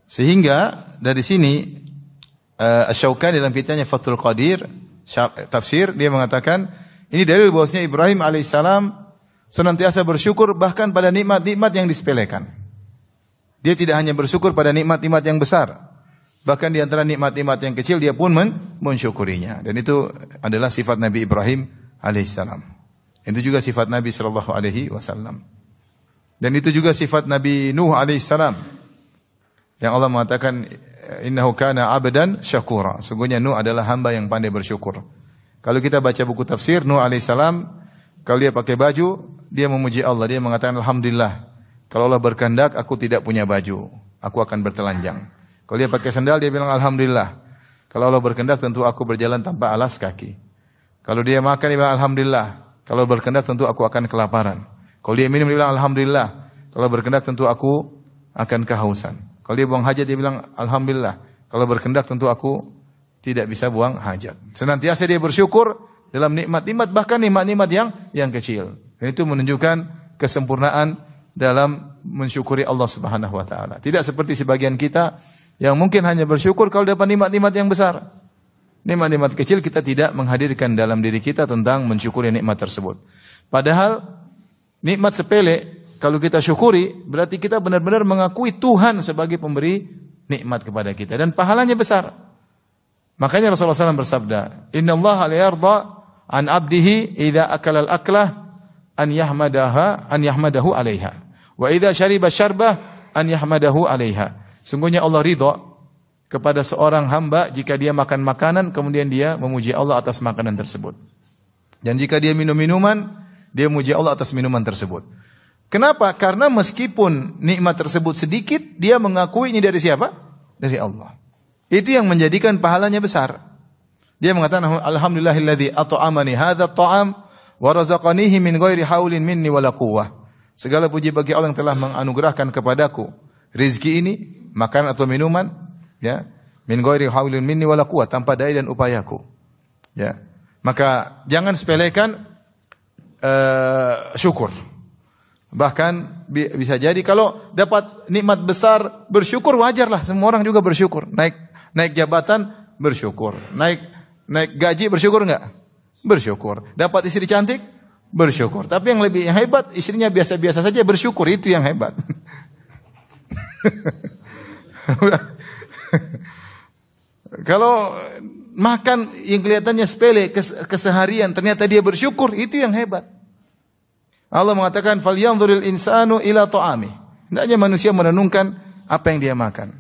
Sehingga dari sini Asy-Syaukani dalam kitabnya Fathul Qadir tafsir, dia mengatakan ini dalil bahwasanya Ibrahim alaihissalam senantiasa bersyukur bahkan pada nikmat-nikmat yang disepelekan. Dia tidak hanya bersyukur pada nikmat-nikmat yang besar, bahkan di antara nikmat-nikmat yang kecil dia pun mensyukurinya. Dan itu adalah sifat Nabi Ibrahim alaihissalam. Itu juga sifat Nabi sallallahu alaihi wasallam. Dan itu juga sifat Nabi Nuh alaihissalam. Yang Allah mengatakan innahu kana 'abdan syakura. Sungguhnya Nuh adalah hamba yang pandai bersyukur. Kalau kita baca buku tafsir, Nuh alaihissalam kalau dia pakai baju, dia memuji Allah, dia mengatakan alhamdulillah. Kalau Allah berkehendak aku tidak punya baju, aku akan bertelanjang. Kalau dia pakai sandal dia bilang alhamdulillah. Kalau Allah berkehendak tentu aku berjalan tanpa alas kaki. Kalau dia makan dia bilang alhamdulillah. Kalau berkehendak tentu aku akan kelaparan. Kalau dia minum dia bilang alhamdulillah. Kalau berkehendak tentu aku akan kehausan. Kalau dia buang hajat dia bilang alhamdulillah. Kalau berkehendak tentu aku tidak bisa buang hajat. Senantiasa dia bersyukur dalam nikmat-nikmat, bahkan nikmat-nikmat yang kecil. Dan itu menunjukkan kesempurnaan dalam mensyukuri Allah Subhanahu wa taala. Tidak seperti sebagian kita yang mungkin hanya bersyukur kalau dapat nikmat-nikmat yang besar. Nikmat-nikmat kecil kita tidak menghadirkan dalam diri kita tentang mensyukuri nikmat tersebut. Padahal nikmat sepele kalau kita syukuri, berarti kita benar-benar mengakui Tuhan sebagai pemberi nikmat kepada kita. Dan pahalanya besar. Makanya Rasulullah SAW bersabda, Inna Allah la yarda an abdihi idha akal al-aklah an yahmadahu alaiha. Wa idha syariba syarbah an yahmadahu alaiha. Sungguhnya Allah ridha kepada seorang hamba jika dia makan makanan, kemudian dia memuji Allah atas makanan tersebut. Dan jika dia minum minuman, dia memuji Allah atas minuman tersebut. Kenapa? Karena meskipun nikmat tersebut sedikit, dia mengakui ini dari siapa? Dari Allah. Itu yang menjadikan pahalanya besar. Dia mengatakan alhamdulillahilladzi at'amani hadza at'am wa razaqanihi min ghairi haulin minni wala quwwah. Segala puji bagi Allah yang telah menganugerahkan kepadaku rezeki ini, makanan atau minuman, ya, min ghairi haulin minni wala quwwah, tanpa daya dan upayaku. Ya. Maka jangan sepelekan syukur. Bahkan bisa jadi kalau dapat nikmat besar bersyukur, wajarlah, semua orang juga bersyukur. Naik jabatan bersyukur, naik gaji bersyukur enggak? Bersyukur. Dapat istri cantik bersyukur. Tapi yang lebih hebat istrinya biasa-biasa saja bersyukur, itu yang hebat. Kalau makan yang kelihatannya sepele keseharian ternyata dia bersyukur, itu yang hebat. Allah mengatakan falyanzuril insanu ila ta'ami. Hendaknya manusia merenungkan apa yang dia makan.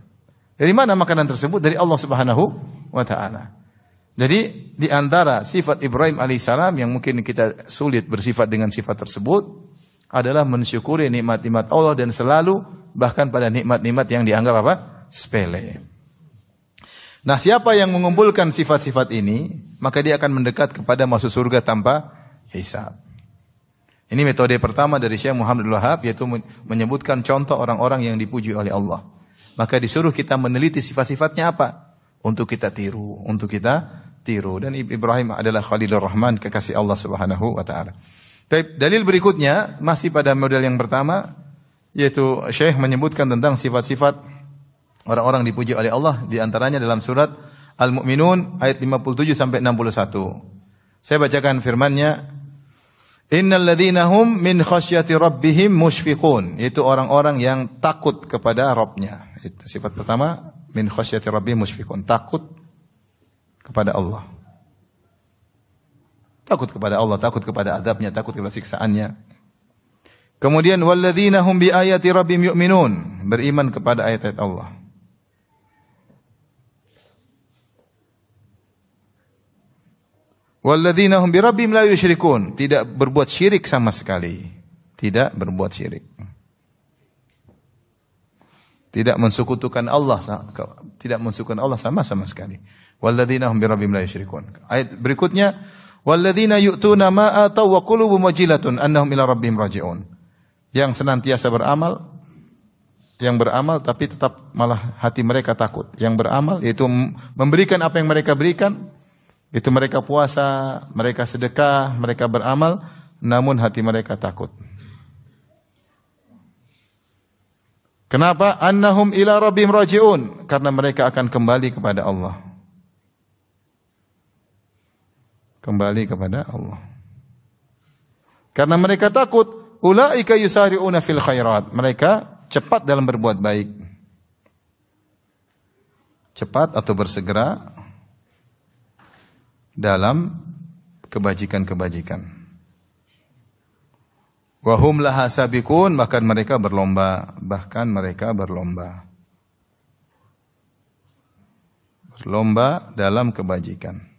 Dari mana makanan tersebut? Dari Allah Subhanahu wa taala. Jadi di antara sifat Ibrahim alaihissalam yang mungkin kita sulit bersifat dengan sifat tersebut adalah mensyukuri nikmat-nikmat Allah dan selalu bahkan pada nikmat-nikmat yang dianggap apa? Sepele. Nah, siapa yang mengumpulkan sifat-sifat ini, maka dia akan mendekat kepada masuk surga tanpa hisab. Ini metode pertama dari Syekh Muhammad Al-Wahhab, yaitu menyebutkan contoh orang-orang yang dipuji oleh Allah. Maka disuruh kita meneliti sifat-sifatnya apa? Untuk kita tiru. Dan Ibrahim adalah Khalilur Rahman, kekasih Allah Subhanahu wa taala. Dalil berikutnya masih pada model yang pertama, yaitu Syekh menyebutkan tentang sifat-sifat orang-orang dipuji oleh Allah, di antaranya dalam surat Al-Mu'minun ayat 57 sampai 61. Saya bacakan firman-Nya. Innal ladzina hum min khasyati rabbihim musyfiqun, yaitu orang-orang yang takut kepada Rabb-nya. Itu sifat pertama, min khasyati rabbihim musyfiqun, takut kepada Allah. Takut kepada Allah, takut kepada azabnya, takut kepada siksaannya. Kemudian walladzina hum bi ayati rabbihim yu'minun, beriman kepada ayat-ayat Allah. Walladzina hum bi rabbihim la yusyrikun, tidak berbuat syirik sama sekali. Tidak berbuat syirik. Tidak mensekutukan Allah, sama sekali. Walladzina hum bi rabbihim la yusyrikun. Ayat berikutnya, walladzina yu'tuna ma ataw wa qulubuhum wajilatun annahum ila rabbihim raji'un. Yang senantiasa beramal yang beramal tapi tetap malah hati mereka takut. Yang beramal yaitu memberikan apa yang mereka berikan, itu mereka puasa, mereka sedekah, mereka beramal, namun hati mereka takut. Kenapa? Annahum ila rabbihim raji'un, karena mereka akan kembali kepada Allah. Kembali kepada Allah. Karena mereka takut, ulaika yusari'una fil khairat. Mereka cepat dalam berbuat baik. Cepat atau bersegera dalam kebajikan-kebajikan. Wa hum laha sabiqun, bahkan mereka berlomba. Berlomba dalam kebajikan.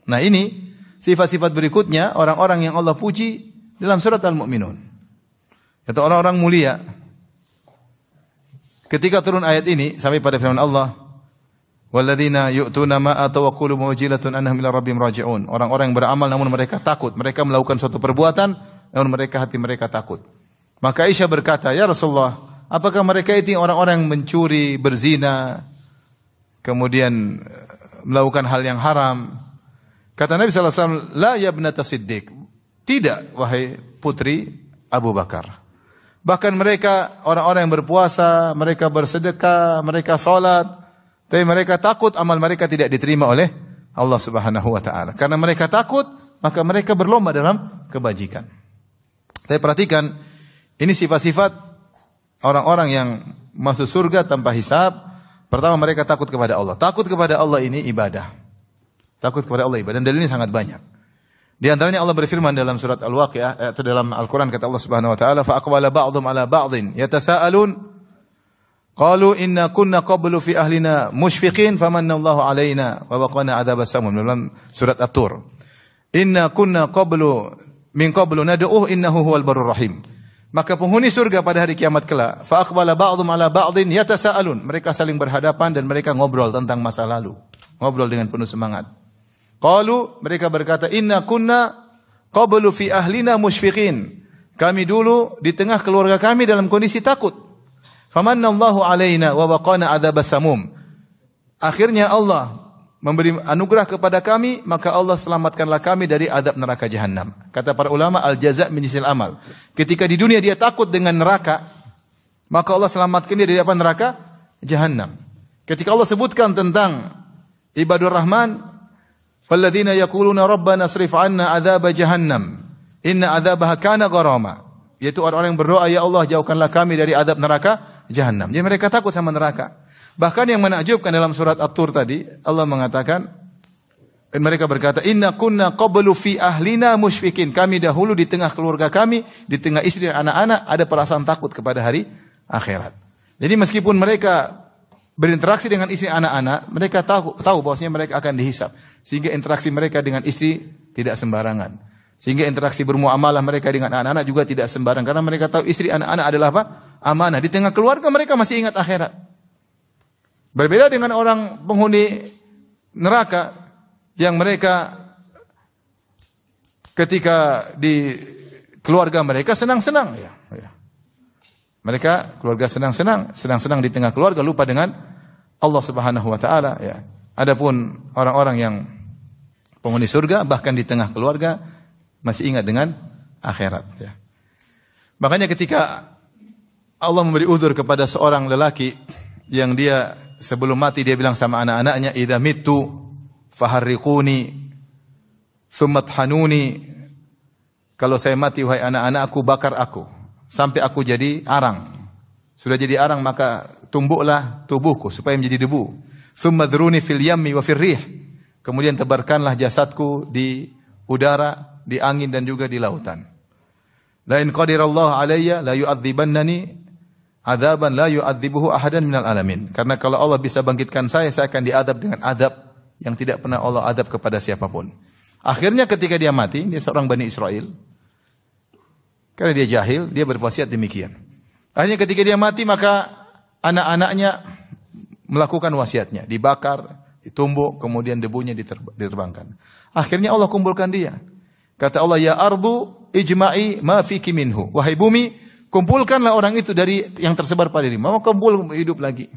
Nah ini sifat-sifat berikutnya orang-orang yang Allah puji dalam surat Al-Mu'minun. Itu orang-orang mulia. Ketika turun ayat ini sampai pada firman Allah, walladzina yu'tuna ma ataw wa qulubuhum wajilatun annahum ila rabbihim raji'un. Orang-orang yang beramal namun mereka takut, mereka melakukan suatu perbuatan namun hati mereka takut. Maka Aisyah berkata, "Ya Rasulullah, apakah mereka itu orang-orang yang mencuri, berzina, kemudian melakukan hal yang haram?" Kata Nabi sallallahu alaihi wasallam, "La ya ibnata Siddiq." Tidak, wahai putri Abu Bakar. Bahkan mereka orang-orang yang berpuasa, mereka bersedekah, mereka salat, tapi mereka takut amal mereka tidak diterima oleh Allah Subhanahu wa taala. Karena mereka takut, maka mereka berlomba dalam kebajikan. Tapi perhatikan, ini sifat-sifat orang-orang yang masuk surga tanpa hisab. Pertama, mereka takut kepada Allah. Takut kepada Allah ini ibadah. Takut kepada Allah ibadah, dan dalilnya sangat banyak. Di antaranya Allah berfirman dalam surat Al-Waqiah atau dalam Al-Qur'an, kata Allah Subhanahu wa taala, fa aqbala ba'dhum 'ala ba'dhin yatasaalun qalu inna kunna qablu fi ahlina mushfiqin famanna Allahu 'alaina wa waqana 'adzabas samum. Dalam surat At-Tur, inna kunna min qablu nad'uhu innahu huwal barur rahim. Maka penghuni surga pada hari kiamat kelak, fa aqbala ba'dhum 'ala ba'dhin yatasaalun, mereka saling berhadapan dan mereka ngobrol tentang masa lalu, ngobrol dengan penuh semangat. Qalu, mereka berkata, inna kunna qablu fi ahlina musyfiqin. Kami dulu di tengah keluarga kami dalam kondisi takut. Famanna Allahu 'alaina wa waqana 'adzabas samum. Akhirnya Allah memberi anugerah kepada kami, maka Allah selamatkanlah kami dari azab neraka jahanam. Kata para ulama, al-jaza' min jinsil amal. Ketika di dunia dia takut dengan neraka, maka Allah selamatkan dia dari apa? Neraka jahanam. Ketika Allah sebutkan tentang ibadur rahman, walladzina yaquluna rabbana asrif 'anna 'adzab jahannam inna 'adzabaha kana gharama, yaitu orang-orang yang berdoa, ya Allah jauhkanlah kami dari azab neraka jahanam. Jadi mereka takut sama neraka. Bahkan yang menakjubkan dalam surat At-Tur tadi, Allah mengatakan, mereka berkata, inna kunna qablu fi ahlina musyfiqin. Kami dahulu di tengah keluarga kami, di tengah istri dan anak-anak ada perasaan takut kepada hari akhirat. Jadi meskipun mereka berinteraksi dengan istri anak-anak, mereka tahu bahwasanya mereka akan dihisab. Sehingga interaksi mereka dengan istri tidak sembarangan. Sehingga interaksi bermuamalah mereka dengan anak-anak juga tidak sembarangan. Karena mereka tahu istri anak-anak adalah apa? Amanah. Di tengah keluarga mereka masih ingat akhirat. Berbeda dengan orang penghuni neraka yang mereka ketika di keluarga mereka senang-senang. Ya. Mereka keluarga senang-senang di tengah keluarga, lupa dengan Allah Subhanahu wa taala, ya. Adapun orang-orang yang penghuni surga bahkan di tengah keluarga masih ingat dengan akhirat, ya. Makanya ketika Allah memberi uzur kepada seorang lelaki yang dia sebelum mati dia bilang sama anak-anaknya, idza mittu faharriquni tsumma thanuni. Kalau saya mati wahai anak-anakku, bakar aku sampai aku jadi arang. Sudah jadi arang maka tumbuklah tubuhku supaya menjadi debu. Tsumma dzuruni fil yammi wa fir rih. Kemudian tebarkanlah jasadku di udara, di angin dan juga di lautan. La in qadirallahu alayya la yu'adzibannani adzaban la yu'adzibuhu ahadan minal alamin. Karena kalau Allah bisa bangkitkan saya akan diadab dengan adab yang tidak pernah Allah adab kepada siapapun. Akhirnya ketika dia mati, dia seorang Bani Israel. Karena dia jahil, dia berwasiat demikian. Akhirnya ketika dia mati maka anak-anaknya melakukan wasiatnya, dibakar, ditumbuk, kemudian debunya diterbangkan. Akhirnya Allah kumpulkan dia. Kata Allah, ya ardu ijma'i ma fiki minhu. Wahai bumi, kumpulkanlah orang itu dari yang tersebar pada diri. Mau kumpul hidup lagi.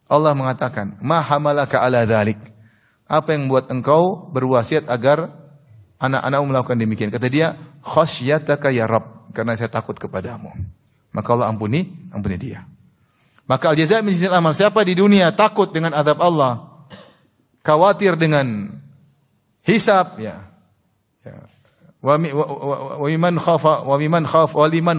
Allah mengatakan, "Ma hamalaka ala dzalik?" Apa yang membuat engkau berwasiat agar anak-anakmu melakukan demikian? Kata dia, "Khasyataka ya Rabb," karena saya takut kepadamu. Maka Allah ampuni dia. Maka al-jazaa' min jinsil amal. Siapa di dunia takut dengan azab Allah, khawatir dengan hisab, ya. Wa liman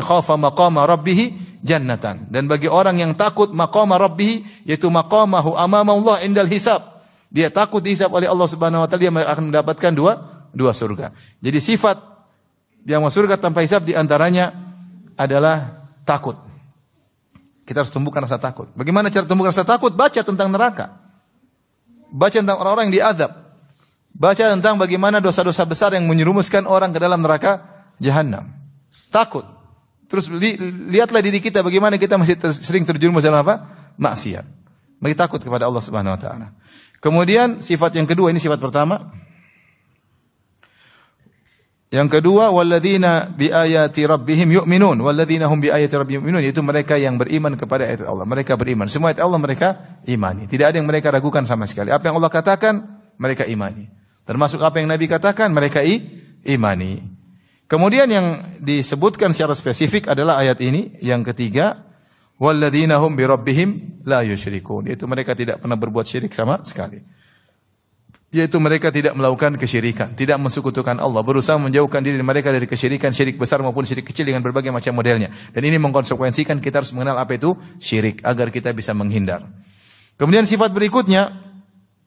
khafa maqama rabbih jannatan. Dan bagi orang yang takut maqama rabbih, yaitu maqamahu amama Allah indal hisab. Dia takut dihisab oleh Allah Subhanahu wa taala, dia akan mendapatkan dua surga. Jadi sifat yang masuk surga tanpa hisab di antaranya adalah takut. Kita harus tumbuhkan rasa takut. Bagaimana cara tumbuhkan rasa takut? Baca tentang neraka. Baca tentang orang-orang yang diazab. Baca tentang bagaimana dosa-dosa besar yang menyerumuskan orang ke dalam neraka jahanam. Takut. Terus lihatlah diri kita bagaimana kita masih sering terjerumus dalam apa? Maksiat. Bagi takut kepada Allah Subhanahu wa taala. Kemudian sifat yang kedua, ini sifat pertama. Yang kedua, walladzina biayati rabbihim yu'minun, walladzina hum biayati rabbihim yu'minun, yaitu mereka yang beriman kepada ayat Allah. Mereka beriman. Semua ayat Allah mereka imani. Tidak ada yang mereka ragukan sama sekali. Apa yang Allah katakan, mereka imani. Termasuk apa yang Nabi katakan, mereka imani. Kemudian yang disebutkan secara spesifik adalah ayat ini, yang ketiga, walladzina hum bi rabbihim la yusyrikun, yaitu mereka tidak pernah berbuat syirik sama sekali. Yaitu mereka tidak melakukan kesyirikan, tidak mensekutukan Allah, berusaha menjauhkan diri mereka dari kesyirikan, syirik besar maupun syirik kecil dengan berbagai macam modelnya. Dan ini mengkonsekuensikan kita harus mengenal apa itu syirik agar kita bisa menghindar. Kemudian sifat berikutnya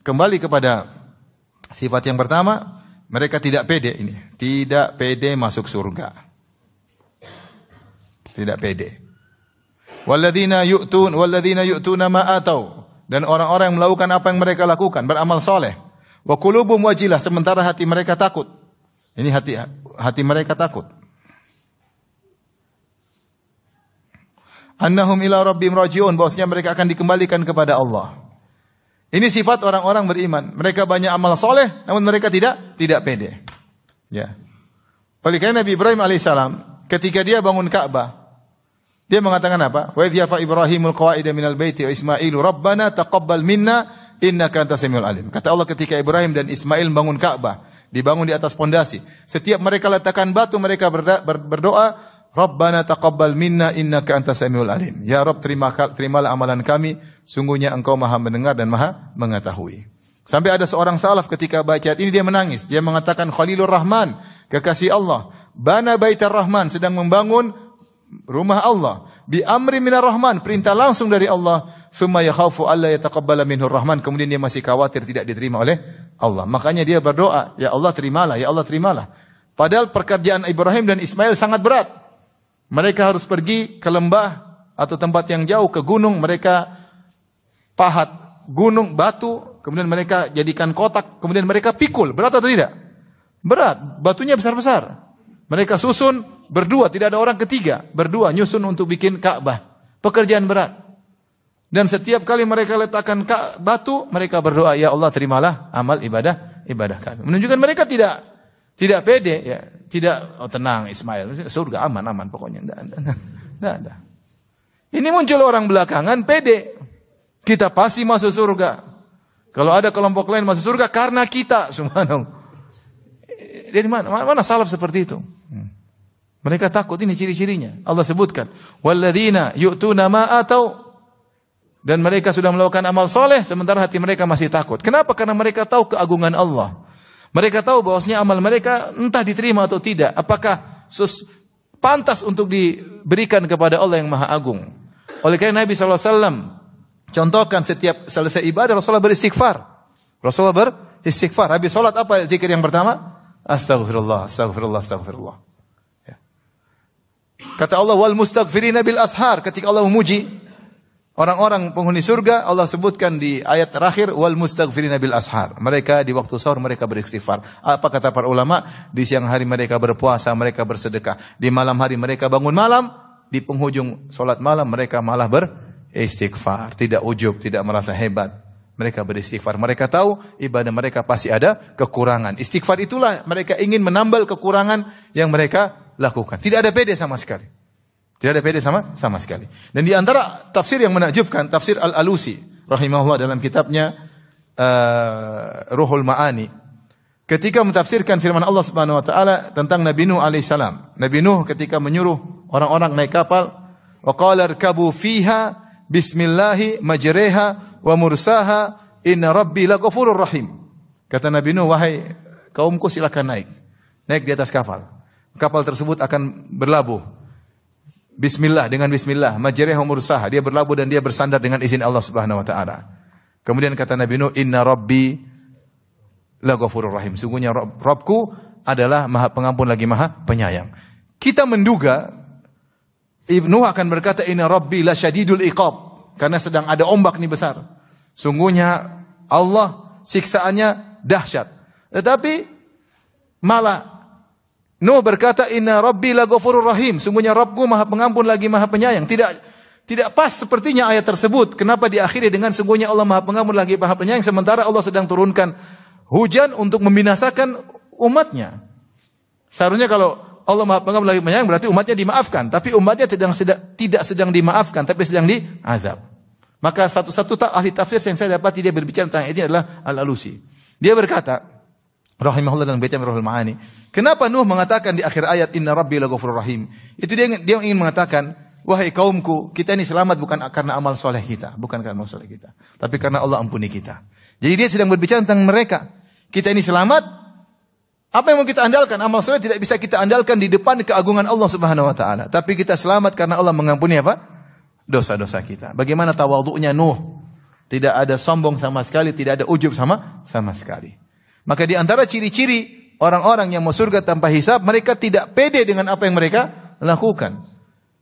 kembali kepada sifat yang pertama, mereka tidak pede ini, tidak pede masuk surga. Tidak pede. Walladzina yu'tuna ma atau, dan orang-orang yang melakukan apa yang mereka lakukan, beramal soleh. Wa qulubum wajilah, sementara hati mereka takut. Ini hati mereka takut. Annahum ila rabbihim rajiun, bahwasanya mereka akan dikembalikan kepada Allah. Ini sifat orang-orang beriman. Mereka banyak amal soleh, namun mereka tidak pede. Ya. Oleh karena Nabi Ibrahim alaihissalam, ketika dia bangun Ka'bah, dia mengatakan apa? Wa idh yarfa Ibrahimul qawaida minal baiti wa Ismailu rabbana taqabbal minna innaka antas samiul alim. Kata Allah ketika Ibrahim dan Ismail bangun Ka'bah, dibangun di atas pondasi. Setiap mereka letakkan batu, mereka berdoa, Rabbana taqabbal minna innaka antas samiul alim. Ya Rabb, terimalah amalan kami, sungguhnya Engkau Maha mendengar dan Maha mengetahui. Sampai ada seorang salaf ketika baca ayat ini dia menangis. Dia mengatakan Khalilur Rahman, kekasih Allah, bana baitar Rahman, sedang membangun rumah Allah. Bi amri minar Rahman, perintah langsung dari Allah. Tsumma yakhafu alla yataqabbala minhu Rahman, kemudian dia masih khawatir tidak diterima oleh Allah. Makanya dia berdoa, ya Allah terimalah, ya Allah terimalah. Padahal pekerjaan Ibrahim dan Ismail sangat berat. Mereka harus pergi ke lembah atau tempat yang jauh, ke gunung, mereka pahat gunung batu, kemudian mereka jadikan kotak, kemudian mereka pikul. Berat atau tidak? Berat, batunya besar-besar. Mereka susun berdua, tidak ada orang ketiga, berdua nyusun untuk bikin Ka'bah. Pekerjaan berat. Dan setiap kali mereka letakkan batu, mereka berdoa, ya Allah terimalah amal ibadah kami. Menunjukkan mereka tidak pede, ya, tidak tenang Ismail, surga aman pokoknya. Tidak ada. Ini muncul orang belakangan pede. Kita pasti masuk surga. Kalau ada kelompok lain masuk surga karena kita, subhanallah. Dari mana salaf seperti itu? Mereka takut, ini ciri-cirinya. Allah sebutkan, walladzina yu'tuna ma atau, dan mereka sudah melakukan amal soleh sementara hati mereka masih takut. Kenapa? Karena mereka tahu keagungan Allah. Mereka tahu bahwasanya amal mereka entah diterima atau tidak. Apakah pantas untuk diberikan kepada Allah yang Maha Agung. Oleh karena Nabi SAW contohkan setiap selesai ibadah Rasulullah beristighfar. Rasulullah beristighfar. Habis salat apa zikir yang pertama? Astaghfirullah, astaghfirullah, astaghfirullah. Ya. Kata Allah, wal mustaghfirina bil ashar. Ketika Allah memuji orang-orang penghuni surga, Allah sebutkan di ayat terakhir, wal mustaghfirina bil ashar. Mereka di waktu sahur mereka beristighfar. Apa kata para ulama? Di siang hari mereka berpuasa, mereka bersedekah. Di malam hari mereka bangun malam. Di penghujung solat malam mereka malah beristighfar. Tidak ujub, tidak merasa hebat. Mereka beristighfar. Mereka tahu ibadah mereka pasti ada kekurangan. Istighfar itulah mereka ingin menambal kekurangan yang mereka lakukan. Tidak ada pede sama sekali. Tidak ada pede sama sekali. Dan di antara tafsir yang menakjubkan, tafsir Al-Alusi rahimahullah dalam kitabnya Ruhul Ma'ani, ketika mentafsirkan firman Allah Subhanahu wa taala tentang Nabi Nuh alaihissalam. Nabi Nuh ketika menyuruh orang-orang naik kapal, wa qala irkabu fiha bismillahi majreha wa mursaha inna rabbi laghafurur rahim. Kata Nabi Nuh, wahai kaumku silakan naik di atas kapal. Kapal tersebut akan berlabuh. Bismillah, dengan bismillah, majreha wa mursaha, dia berlabuh dan dia bersandar dengan izin Allah Subhanahu wa taala. Kemudian kata Nabi Nuh, inna rabbi laghafurur rahim. Sungguhnya Rabbku adalah Maha Pengampun lagi Maha Penyayang. Kita menduga Ibnu akan berkata inna rabbi lasyadidul iqab, karena sedang ada ombak nih besar. Sungguhnya Allah siksaannya dahsyat. Tetapi malah Nuh berkata inna rabbi laghafurur rahim. Sungguhnya Rabbku Maha Pengampun lagi Maha Penyayang. Tidak pas sepertinya ayat tersebut. Kenapa diakhiri dengan sungguhnya Allah Maha Pengampun lagi Maha Penyayang, sementara Allah sedang turunkan hujan untuk membinasakan umatnya. Seharusnya kalau Allah Maha Pengampun lagi Penyayang berarti umatnya dimaafkan, tapi umatnya tidak sedang dimaafkan, tapi sedang diazab. Maka satu-satu ahli tafsir yang saya dapati dia berbicara tentang ini adalah Al-Alusi. Dia berkata rahimahullah dalam baitan Ruhul Ma'ani, kenapa Nuh mengatakan di akhir ayat inna rabbi laghafurur rahim? Itu dia ingin mengatakan, wahai kaumku, kita ini selamat bukan karena amal soleh kita, tapi karena Allah ampuni kita. Jadi dia sedang berbicara tentang mereka. Kita ini selamat, apa yang mau kita andalkan? Amal soleh tidak bisa kita andalkan di depan keagungan Allah Subhanahu wa taala. Tapi kita selamat karena Allah mengampuni apa? Dosa-dosa kita. Bagaimana tawadhu'nya Nuh? Tidak ada sombong sama sekali, tidak ada ujub sama sekali. Maka di antara ciri-ciri orang-orang yang mau surga tanpa hisab, mereka tidak pede dengan apa yang mereka lakukan.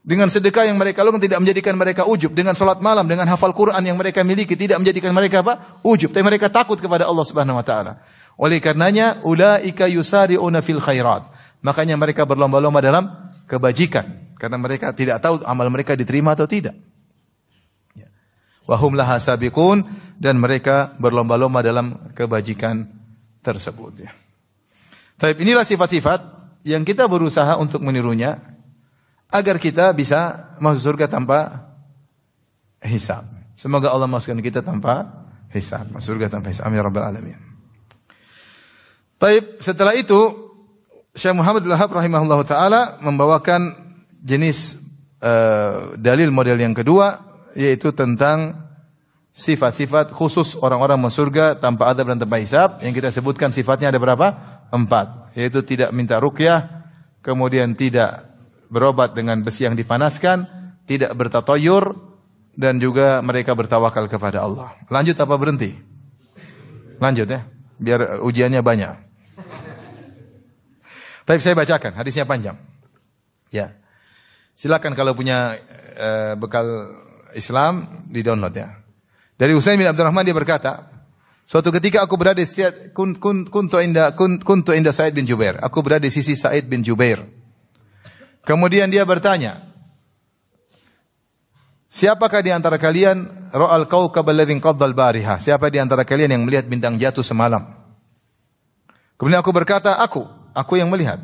Dengan sedekah yang mereka lakukan tidak menjadikan mereka ujub. Dengan salat malam, dengan hafal Quran yang mereka miliki tidak menjadikan mereka apa? Ujub. Tapi mereka takut kepada Allah Subhanahu wa taala. Oleh karenanya ulaika yusari'una fil khairat. Makanya mereka berlomba-lomba dalam kebajikan karena mereka tidak tahu amal mereka diterima atau tidak. Wa hum laha sabiqun, dan mereka berlomba-lomba dalam kebajikan tersebut ya. Tapi inilah sifat-sifat yang kita berusaha untuk menirunya agar kita bisa masuk surga tanpa hisab. Semoga Allah masukkan kita tanpa hisab, masuk surga tanpa hisab. Amin ya rabbal alamin. Baik, setelah itu Syekh Muhammad bin Wahab rahimahullahu taala membawakan jenis dalil model yang kedua, yaitu tentang sifat-sifat khusus orang-orang masuk surga tanpa azab dan tanpa hisab. Yang kita sebutkan sifatnya ada berapa? 4, yaitu tidak minta ruqyah, kemudian tidak berobat dengan besi yang dipanaskan, tidak bertatoyur, dan juga mereka bertawakal kepada Allah. Lanjut apa berhenti? Lanjut ya, biar ujiannya banyak. Tapi saya bacakan, hadisnya panjang. Ya, silakan kalau punya bekal Islam di-download ya. Dari Usain bin Abdurrahman dia berkata, suatu ketika aku berada di kuntu inda Sa'id bin Jubair. Aku berada di sisi Sa'id bin Jubair. Kemudian dia bertanya, siapakah di antara kalian ra'al kawkab alladhi qadda al-bariha? Siapa di antara kalian yang melihat bintang jatuh semalam? Kemudian aku berkata, aku yang melihat.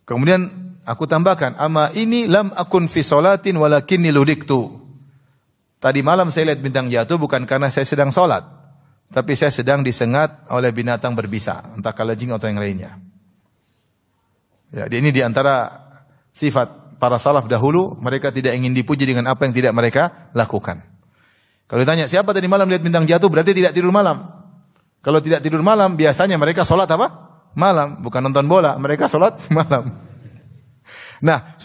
Kemudian aku tambahkan, ama ini lam akun fi salatin walakinni ludiktu. Tadi malam saya lihat bintang jatuh bukan karena saya sedang sholat, tapi saya sedang disengat oleh binatang berbisa, entah kalajing atau yang lainnya. Ya, ini di antara sifat para salaf dahulu, mereka tidak ingin dipuji dengan apa yang tidak mereka lakukan. Kalau ditanya siapa tadi malam lihat bintang jatuh, berarti tidak tidur malam. Kalau tidak tidur malam, biasanya mereka sholat apa? Malam, bukan nonton bola, mereka sholat malam. Nah,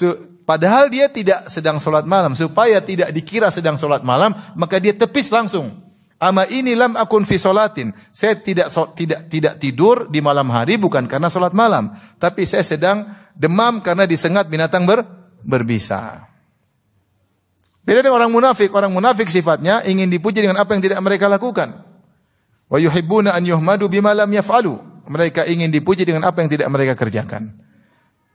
padahal dia tidak sedang sholat malam. Supaya tidak dikira sedang sholat malam, maka dia tepis langsung. Ama ini lam akun fi sholatin. Saya tidak tidur di malam hari bukan karena sholat malam, tapi saya sedang demam karena disengat binatang berbisa. Beda dengan orang munafik. Orang munafik sifatnya ingin dipuji dengan apa yang tidak mereka lakukan. Wa yuhibbuna an yuhmadu bima lam yaf'alu. Mereka ingin dipuji dengan apa yang tidak mereka kerjakan.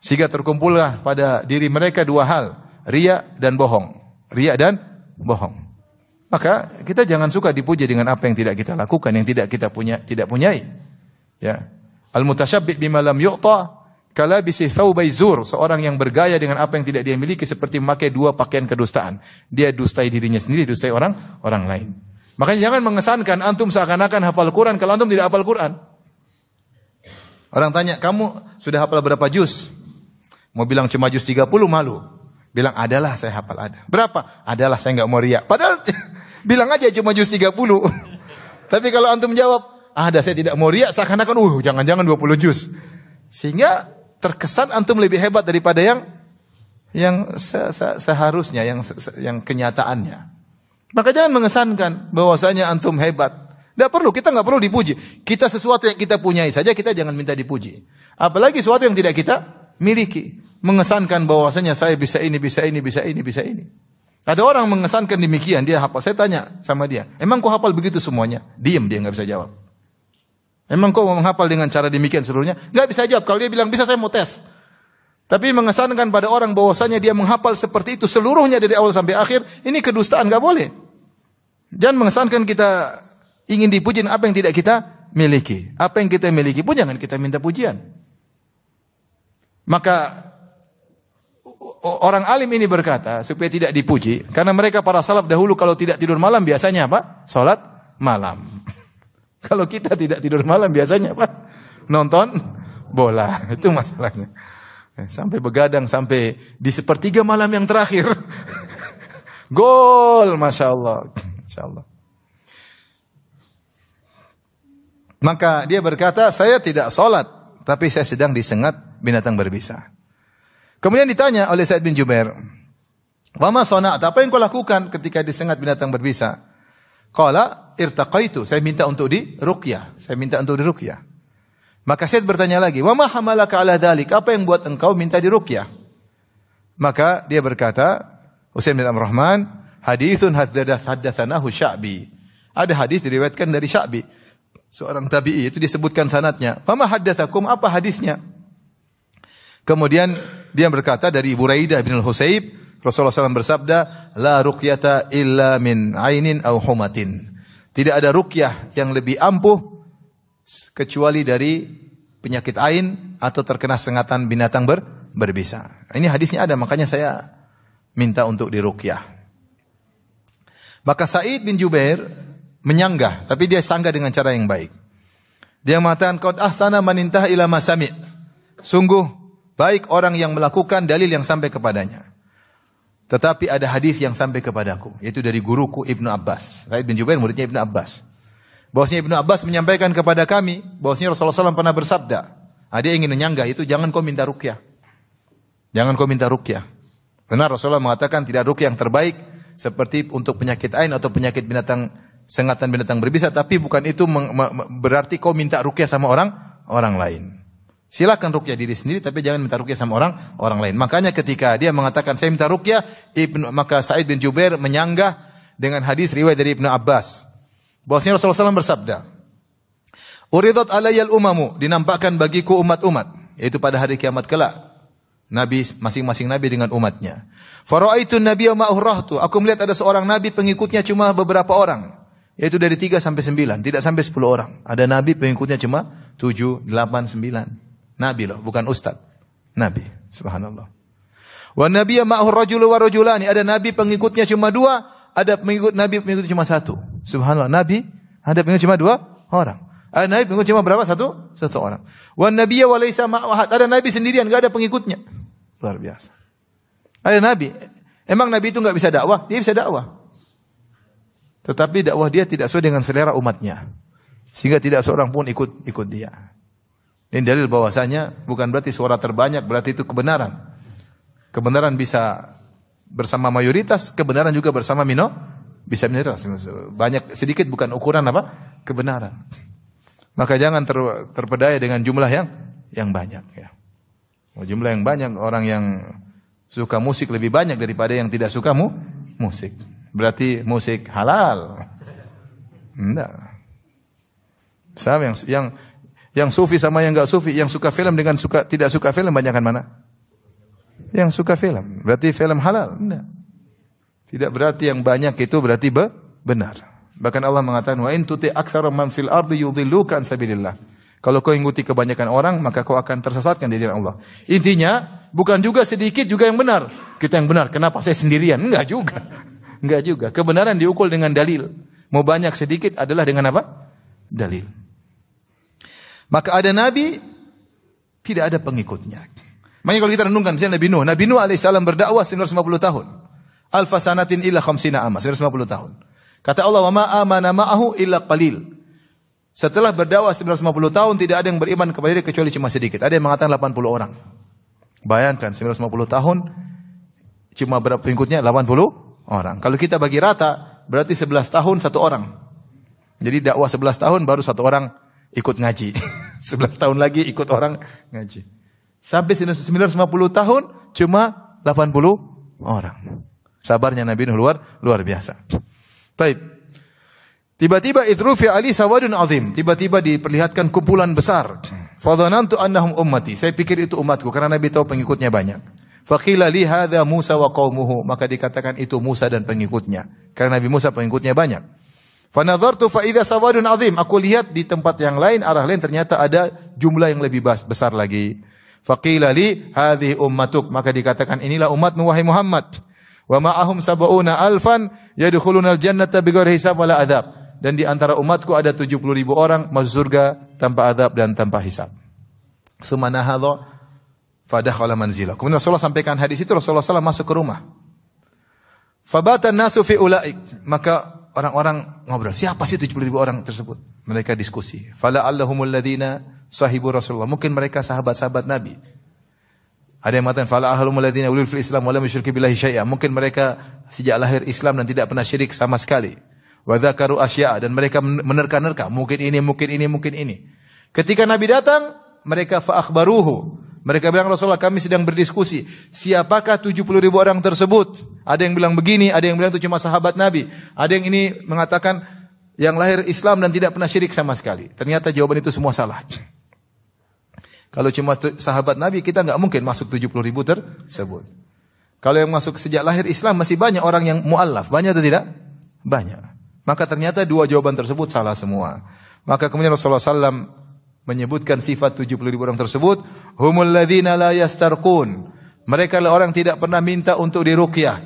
Sehingga terkumpullah pada diri mereka dua hal, riya dan bohong. Riya dan bohong. Maka kita jangan suka dipuji dengan apa yang tidak kita lakukan, yang tidak kita punyai. Ya. Al-mutasyabbi' bima lam yu'ta kalabisi thawbai zur, seorang yang bergaya dengan apa yang tidak dia miliki seperti memakai dua pakaian kedustaan. Dia dustai dirinya sendiri, dustai orang lain. Makanya jangan mengesankan antum seakan-akan hafal Quran kalau antum tidak hafal Quran. Orang tanya, "Kamu sudah hafal berapa juz?" Mau bilang cuma juz 30 malu. Bilang, "Adalah saya hafal ada." "Berapa?" "Adalah, saya enggak mau riak." Padahal bilang aja cuma juz 30. Tapi kalau antum jawab, "Ada, saya tidak mau riak," seakan-akan jangan-jangan 20 juz. Sehingga terkesan antum lebih hebat daripada yang seharusnya, yang kenyataannya. Maka jangan mengesankan bahwasanya antum hebat. Tidak perlu, kita nggak perlu dipuji. Kita sesuatu yang kita punyai saja, kita jangan minta dipuji. Apalagi sesuatu yang tidak kita miliki. Mengesankan bahwasanya saya bisa ini, bisa ini, bisa ini, bisa ini. Ada orang mengesankan demikian, dia hafal. Saya tanya sama dia, "Emang kau hafal begitu semuanya?" Diam, dia nggak bisa jawab. "Emang kau menghafal dengan cara demikian seluruhnya?" Nggak bisa jawab. Kalau dia bilang bisa, saya mau tes. Tapi mengesankan pada orang bahwasanya dia menghafal seperti itu seluruhnya dari awal sampai akhir, ini kedustaan, nggak boleh. Jangan mengesankan kita ingin dipuji apa yang tidak kita miliki. Apa yang kita miliki pun jangan kita minta pujian. Maka orang alim ini berkata supaya tidak dipuji, karena mereka para salaf dahulu kalau tidak tidur malam biasanya apa? Salat malam. Kalau kita tidak tidur malam biasanya apa? Nonton bola. Itu masalahnya. Sampai begadang sampai di sepertiga malam yang terakhir. Gol, Masya Allah. Masya Allah. Maka dia berkata, "Saya tidak salat, tapi saya sedang disengat binatang berbisa." Kemudian ditanya oleh Sa'id bin Jubair, "Wa ma sana'ta? Apa yang kau lakukan ketika disengat binatang berbisa?" Qala, "Irtaqaitu." Saya minta untuk diruqyah. Saya minta untuk diruqyah. Maka Sa'id bertanya lagi, "Wa ma hamalaka ala dzalik?" Apa yang buat engkau minta diruqyah? Maka dia berkata, Utsaimin bin Rahman, "Haditsun haddatsanahu Sya'bi." Ada hadis diriwayatkan dari Sya'bi, seorang tabi'i, itu disebutkan sanadnya. "Wa ma haddatsakum?" Apa hadisnya? Kemudian dia berkata dari Buraidah bin al-Husayb, Rasulullah SAW bersabda, "La ruqyata illa min ainin aw humatin." Tidak ada ruqyah yang lebih ampuh kecuali dari penyakit ain atau terkena sengatan binatang berbisa. Ini hadisnya ada, makanya saya minta untuk diruqyah. Maka Sa'id bin Jubair menyanggah, tapi dia sanggah dengan cara yang baik. Dia mengatakan, "Qad ahsana man intaha ila ma sami'." Sungguh baik orang yang melakukan dalil yang sampai kepadanya. Tetapi ada hadis yang sampai kepadaku, yaitu dari guruku Ibnu Abbas. Sa'id bin Jubair muridnya Ibnu Abbas. Bahwasanya Ibnu Abbas menyampaikan kepada kami bahwasanya Rasulullah SAW pernah bersabda. Dia ingin menyanggah itu, jangan kau minta ruqyah. Jangan kau minta ruqyah. Benar Rasulullah mengatakan tidak ruqyah yang terbaik seperti untuk penyakit ain atau penyakit sengatan binatang berbisa, tapi bukan itu berarti kau minta ruqyah sama orang lain. Silakan ruqyah diri sendiri, tapi jangan minta ruqyah sama orang lain. Makanya ketika dia mengatakan saya minta ruqyah, maka Sa'id bin Jubair menyanggah dengan hadis riwayat dari Ibnu Abbas. Bahwasanya Rasulullah SAW bersabda, "Uridat alayyal umamu," dinampakkan bagiku umat-umat, yaitu pada hari kiamat kelak. Nabi masing-masing nabi dengan umatnya. "Fara'aitun nabiyya ma'ahu rahtu." Aku melihat ada seorang nabi pengikutnya cuma beberapa orang, yaitu dari 3 sampai 9, tidak sampai 10 orang. Ada nabi pengikutnya cuma 7, 8, 9. Nabi loh, bukan ustaz. Nabi, subhanallah. "Wa nabiyya ma'ahu rajulu wa rajulani." Ada nabi pengikutnya cuma 2, ada pengikutnya cuma 1. Subhanallah, nabi ada pengikut cuma 2 orang. Ada nabi pengikut cuma berapa? Satu orang. "Wa nabiyya wa laysa ma'ahu ahad." Ada nabi sendirian, enggak ada pengikutnya. Luar biasa. Ada nabi, emang nabi itu enggak bisa dakwah? Dia bisa dakwah. Tetapi dakwah dia tidak sesuai dengan selera umatnya. Sehingga tidak seorang pun ikut dia. Ini dalil bahwasanya bukan berarti suara terbanyak berarti itu kebenaran. Kebenaran bisa bersama mayoritas, kebenaran juga bersama bisa minoritas. Banyak sedikit bukan ukuran apa? Kebenaran. Maka jangan terpedaya dengan jumlah yang banyak ya. Jumlah yang banyak, orang yang suka musik lebih banyak daripada yang tidak suka musik. Berarti musik halal. Enggak. Sama yang sufi sama yang enggak sufi, yang suka film dengan tidak suka film banyakan mana? Yang suka film. Berarti film halal? Enggak. Tidak berarti yang banyak itu berarti benar. Bahkan Allah mengatakan, "Wa in tuti aktsara man fil ardi yudhilluka an sabilillah." Kalau kau ikuti kebanyakan orang, maka kau akan tersesatkan di jalan Allah. Intinya, bukan juga sedikit juga yang benar. Kita yang benar, kenapa saya sendirian? Enggak juga. Enggak juga. Kebenaran diukur dengan dalil. Mau banyak sedikit adalah dengan apa? Dalil. Maka ada nabi, tidak ada pengikutnya. Makanya kalau kita renungkan, misalnya Nabi Nuh alaihissalam berdakwah 950 tahun. Alfa sanatin illa khamsina amma, 950 tahun. Kata Allah, wa ma amana ma'ahu illa qalil. Setelah berdakwah 950 tahun, tidak ada yang beriman kepada dia kecuali cuma sedikit. Ada yang mengatakan 80 orang. Bayangkan 950 tahun, cuma berapa pengikutnya? 80 orang. Kalau kita bagi rata, berarti 11 tahun 1 orang. Jadi dakwah 11 tahun baru 1 orang ikut ngaji. 11 tahun lagi ikut orang ngaji. Sampai 950 tahun, cuma 80 orang. Sabarnya Nabi Nuh luar biasa. Baik. Tiba-tiba idrufi ali sawadun azim. Tiba-tiba diperlihatkan kumpulan besar. Fadhanantu annahum ummati. Saya pikir itu umatku karena Nabi tahu pengikutnya banyak. Faqila li hadza Musa wa qaumuhu. Maka dikatakan itu Musa dan pengikutnya. Karena Nabi Musa pengikutnya banyak. Fanadhartu fa idza sawadun azim. Aku lihat di tempat yang lain, arah lain ternyata ada jumlah yang lebih besar lagi. Faqila li hadhihi ummatuk. Maka dikatakan inilah umatmu wahai Muhammad. Wa ma'ahum sab'una alfan yadkhulunal jannata bighairi hisab wala adzab. Dan di antara umatku ada 70.000 orang masuk surga tanpa adab dan tanpa hisab. Sumana hadha fadakhala manzila. Kemudian Rasulullah sampaikan hadis itu, Rasulullah SAW masuk ke rumah. Fabatan nasu fi ulaik. Maka orang-orang ngobrol, siapa sih 70.000 orang tersebut? Mereka diskusi. Fala allahumul ladina sahibu Rasulullah. Mungkin mereka sahabat-sahabat Nabi. Ada yang mengatakan fala allahumul ladina ulul fil Islam wa lam yusyriku billahi syai'a. Mungkin mereka sejak lahir Islam dan tidak pernah syirik sama sekali. Wa dzakaru asya, dan mereka menerka-nerka, mungkin ini, mungkin ini, mungkin ini. Ketika Nabi datang, mereka fa akhbaruhu. Mereka bilang, Rasulullah, kami sedang berdiskusi, siapakah 70.000 orang tersebut? Ada yang bilang begini, ada yang bilang itu cuma sahabat Nabi. Ada yang ini mengatakan yang lahir Islam dan tidak pernah syirik sama sekali. Ternyata jawaban itu semua salah. Kalau cuma sahabat Nabi, kita enggak mungkin masuk 70.000 tersebut. Kalau yang masuk sejak lahir Islam masih banyak orang yang mu'allaf. Banyak atau tidak? Banyak. Maka ternyata dua jawaban tersebut salah semua. Maka kemudian Rasulullah SAW menyebutkan sifat 70.000 orang tersebut. Humul ladzina la yastarqun. Mereka adalah orang tidak pernah minta untuk diruqyah.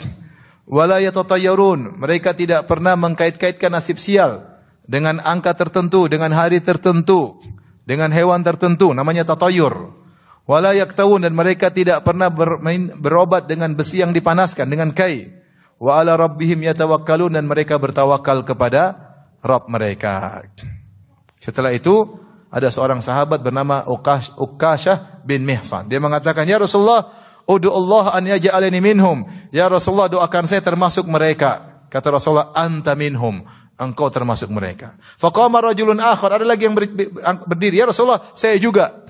Wala yatatayyarun. Mereka tidak pernah mengkait-kaitkan nasib sial dengan angka tertentu, dengan hari tertentu, dengan hewan tertentu. Namanya tatayyur. Wala yaktawun, dan mereka tidak pernah berobat dengan besi yang dipanaskan, dengan kai. Wa ala rabbihim yatawakkalun, dan mereka bertawakal kepada Rabb mereka. Setelah itu ada seorang sahabat bernama Uqashah bin Mihsan. Dia mengatakan, ya Rasulullah, ud'u Allah an yaj'alani minhum. Ya Rasulullah, doakan saya termasuk mereka. Kata Rasulullah, anta minhum. Engkau termasuk mereka. Faqama rajulun akhar, ada lagi yang berdiri, ya Rasulullah, saya juga.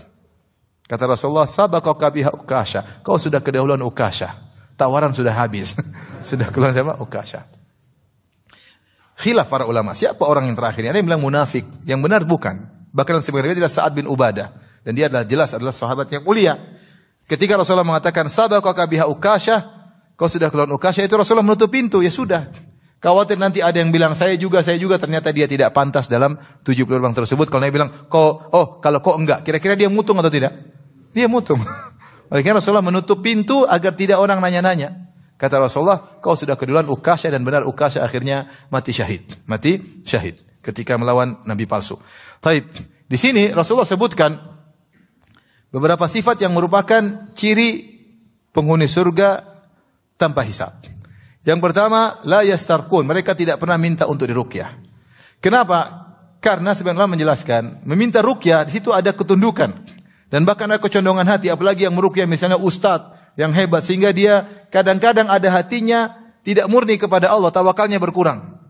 Kata Rasulullah, sabaqaka biha Uqashah. Kau sudah kedahuluan Uqashah. Tawaran sudah habis. Sudah keluar siapa? Uqashah. Khilaf para ulama. Siapa orang yang terakhir? Ada yang bilang munafik. Yang benar bukan. Bahkan dalam sebagian riwayat adalah Sa'ad bin Ubadah. Dan dia adalah jelas adalah sahabat yang mulia. Ketika Rasulullah mengatakan sabaqaka biha Uqashah, kau sudah keluar Uqashah, itu Rasulullah menutup pintu. Ya sudah. Khawatir nanti ada yang bilang saya juga. Ternyata dia tidak pantas dalam 70 orang tersebut. Kalau dia bilang kalau kau enggak, kira-kira dia mutung atau tidak? Dia mutung. Oleh karena Rasulullah menutup pintu agar tidak orang nanya-nanya. Kata Rasulullah, kau sudah keduluan Uqashah, dan benar Uqashah akhirnya mati syahid. Mati syahid ketika melawan nabi palsu. Taib. Di sini Rasulullah sebutkan beberapa sifat yang merupakan ciri penghuni surga tanpa hisab. Yang pertama, la yastarqun, mereka tidak pernah minta untuk diruqyah. Kenapa? Karena sebenarnya menjelaskan, meminta ruqyah di situ ada ketundukan. Dan bahkan ada kecondongan hati, apalagi yang meruqyah misalnya ustadz yang hebat, sehingga dia kadang-kadang ada hatinya tidak murni kepada Allah, tawakalnya berkurang.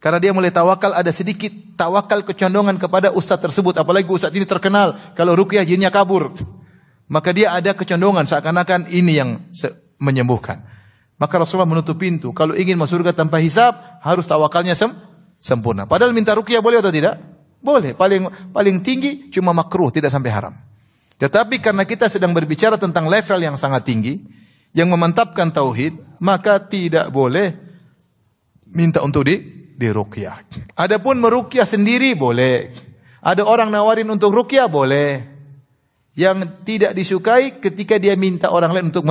Karena dia mulai tawakal, ada sedikit tawakal kecondongan kepada ustadz tersebut, apalagi ustadz ini terkenal, kalau ruqyah jinnya kabur. Maka dia ada kecondongan seakan-akan ini yang menyembuhkan. Maka Rasulullah menutup pintu, kalau ingin masuk surga tanpa hisab, harus tawakalnya sempurna. Padahal minta ruqyah boleh atau tidak? Boleh, paling tinggi cuma makruh, tidak sampai haram. Tetapi karena kita sedang berbicara tentang level yang sangat tinggi, yang memantapkan tauhid, maka tidak boleh minta untuk diruqyah. Adapun meruqyah sendiri boleh. Ada orang nawarin untuk ruqyah, boleh. Yang tidak disukai ketika dia minta orang lain untuk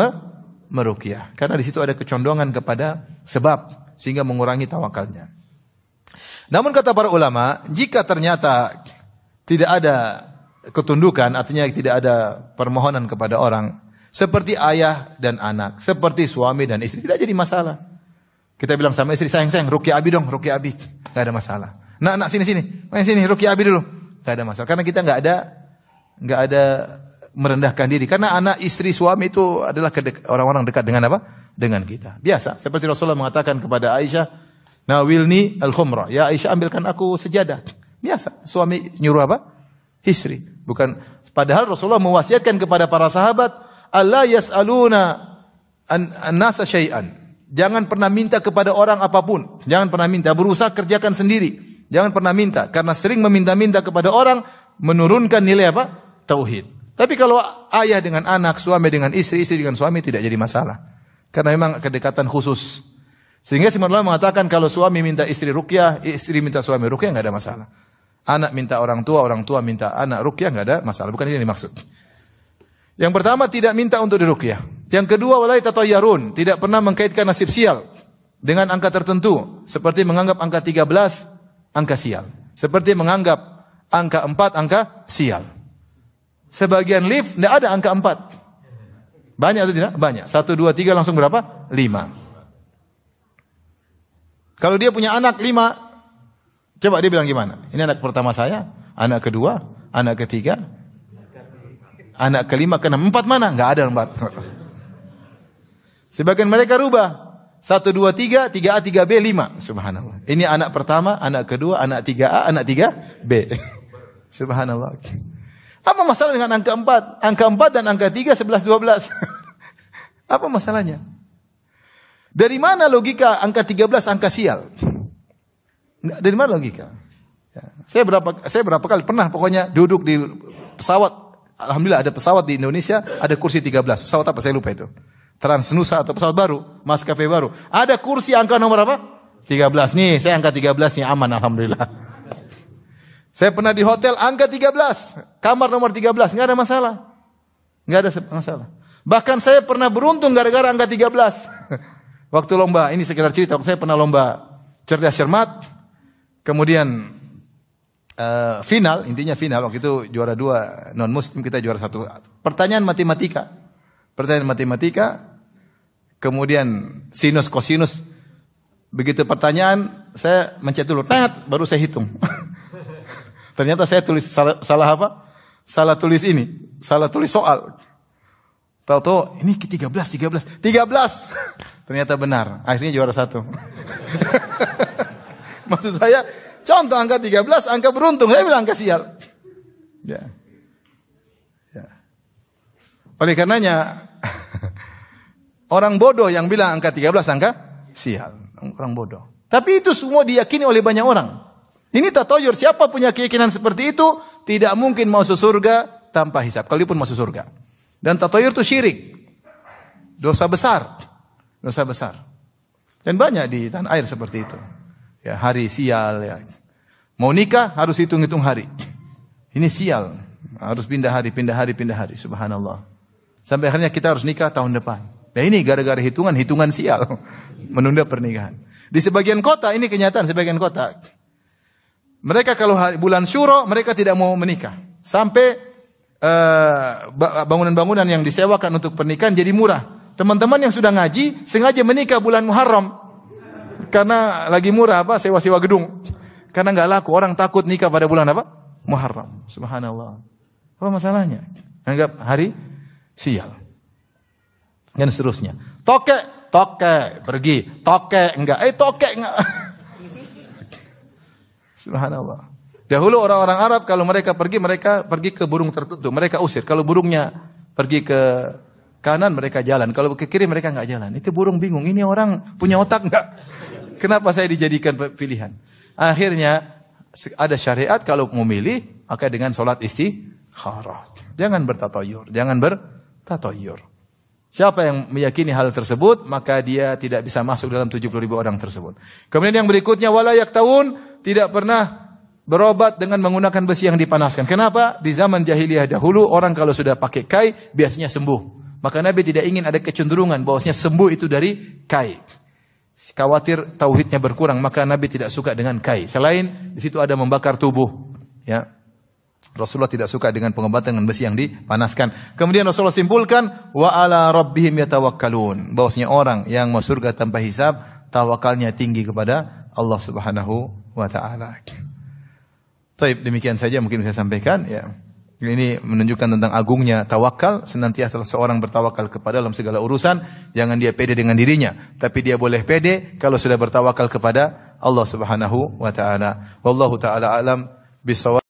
meruqyah. Karena di situ ada kecondongan kepada sebab, sehingga mengurangi tawakalnya. Namun kata para ulama, jika ternyata tidak ada ketundukan, artinya tidak ada permohonan kepada orang, seperti ayah dan anak, seperti suami dan istri, tidak jadi masalah. Kita bilang sama istri, sayang, ruqyah abi dong, ruqyah abi. Gak ada masalah. Nak, sini, main sini, ruqyah abi dulu. Gak ada masalah. Karena kita gak ada merendahkan diri. Karena anak, istri, suami itu adalah orang-orang dekat dengan apa? Dengan kita. Biasa. Seperti Rasulullah mengatakan kepada Aisyah, nawilni al-khumra. Ya Aisyah, ambilkan aku sejadah. Biasa. Suami nyuruh apa? Istri. Bukan. Padahal Rasulullah mewasiatkan kepada para sahabat, Allah yas'aluna an-nasa syai'an. Jangan pernah minta kepada orang apapun. Jangan pernah minta. Berusaha kerjakan sendiri. Jangan pernah minta. Karena sering meminta-minta kepada orang, menurunkan nilai apa? Tauhid. Tapi kalau ayah dengan anak, suami dengan istri, istri dengan suami, tidak jadi masalah. Karena memang kedekatan khusus. Sehingga Rasulullah mengatakan kalau suami minta istri ruqyah, istri minta suami ruqyah, enggak ada masalah. Anak minta orang tua minta anak ruqyah, enggak ada masalah. Bukan ini yang dimaksud. Yang pertama, tidak minta untuk diruqyah. Yang kedua, wala tatayyarun, tidak pernah mengkaitkan nasib sial dengan angka tertentu, seperti menganggap angka 13 angka sial. Seperti menganggap angka 4 angka sial. Sebagian lift tidak ada angka 4. Banyak atau tidak? Banyak. 1, 2, 3 langsung berapa? 5. Kalau dia punya anak 5, coba dia bilang gimana? Ini anak pertama saya, anak kedua, anak ketiga, anak kelima, keenam. 4 mana? Enggak ada 4. Sebagian mereka rubah. 1, 2, 3, 3A, 3B, 5. Subhanallah. Ini anak pertama, anak kedua, anak 3A, anak 3B. Subhanallah. Apa masalah dengan angka 4? Angka 4 dan angka 3, 11, 12. Apa masalahnya? Dari mana logika angka 13 angka sial? Dari mana logika? Ya. Saya berapa kali pernah pokoknya duduk di pesawat. Alhamdulillah ada pesawat di Indonesia, ada kursi 13. Pesawat apa? Saya lupa itu. Transnusa atau pesawat baru, maskapai baru. Ada kursi angka nomor apa? 13. Nih, saya angka 13 nih, aman alhamdulillah. Saya pernah di hotel angka 13, kamar nomor 13, enggak ada masalah. Enggak ada masalah. Bahkan saya pernah beruntung gara-gara angka 13. Waktu lomba, ini sekedar cerita, saya pernah lomba cerdas cermat. Kemudian final, intinya final, waktu itu juara 2 non muslim, kita juara 1. Pertanyaan matematika. Kemudian sinus kosinus. Begitu pertanyaan, saya mencet dulu, baru saya hitung. Ternyata saya tulis salah apa? Salah tulis ini, salah tulis soal. Tahu-tahu ini 13. Ternyata benar. Akhirnya juara 1. Maksud saya, contoh angka 13, angka beruntung. Saya bilang angka sial. Ya. Oleh karenanya, orang bodoh yang bilang angka 13 angka sial. Orang bodoh. Tapi itu semua diyakini oleh banyak orang. Ini tatoyur. Siapa punya keyakinan seperti itu, tidak mungkin masuk surga tanpa hisab. Kalaupun masuk surga. Dan tatoyur itu syirik. Dosa besar. Dan banyak di tanah air seperti itu. Ya, hari sial. Ya. Mau nikah harus hitung-hitung hari. Ini sial. Harus pindah hari. Subhanallah. Sampai akhirnya kita harus nikah tahun depan. Nah ini gara-gara hitungan sial. Menunda pernikahan. Di sebagian kota, ini kenyataan sebagian kota. Mereka kalau bulan Syuro, mereka tidak mau menikah. Sampai bangunan-bangunan yang disewakan untuk pernikahan jadi murah. Teman-teman yang sudah ngaji, sengaja menikah bulan Muharram. Karena lagi murah sewa-sewa gedung. Karena nggak laku, orang takut nikah pada bulan apa? Muharram. Subhanallah. Apa masalahnya? Anggap hari sial. Dan seterusnya. Tokek, pergi. Tokek enggak. Subhanallah. Dahulu orang-orang Arab kalau mereka pergi ke burung tertentu, mereka usir. Kalau burungnya pergi ke kanan, mereka jalan. Kalau ke kiri, mereka enggak jalan. Itu burung bingung. Ini orang punya otak enggak? Kenapa saya dijadikan pilihan? Akhirnya ada syariat kalau mau milih, maka dengan sholat istikharah. Jangan bertatoyur. Siapa yang meyakini hal tersebut, maka dia tidak bisa masuk dalam 70.000 orang tersebut. Kemudian yang berikutnya, wala yaktawun, tidak pernah berobat dengan menggunakan besi yang dipanaskan. Kenapa? Di zaman jahiliyah dahulu orang kalau sudah pakai kai biasanya sembuh. Maka Nabi tidak ingin ada kecenderungan bahwasanya sembuh itu dari kai. Khawatir tauhidnya berkurang, maka Nabi tidak suka dengan kai. Selain di situ ada membakar tubuh, ya. Rasulullah tidak suka dengan pengobatan dengan besi yang dipanaskan. Kemudian Rasulullah simpulkan wa ala rabbihim yatawakkalun. Bahwasanya orang yang masuk surga tanpa hisab, tawakalnya tinggi kepada Allah Subhanahu wa taala. Baik, demikian saja mungkin saya sampaikan, ya. Ini menunjukkan tentang agungnya tawakal. Senantiasa seorang bertawakal kepada dalam segala urusan. Jangan dia pede dengan dirinya, tapi dia boleh pede kalau sudah bertawakal kepada Allah Subhanahu wa taala. Wallahu taala alam bisawab.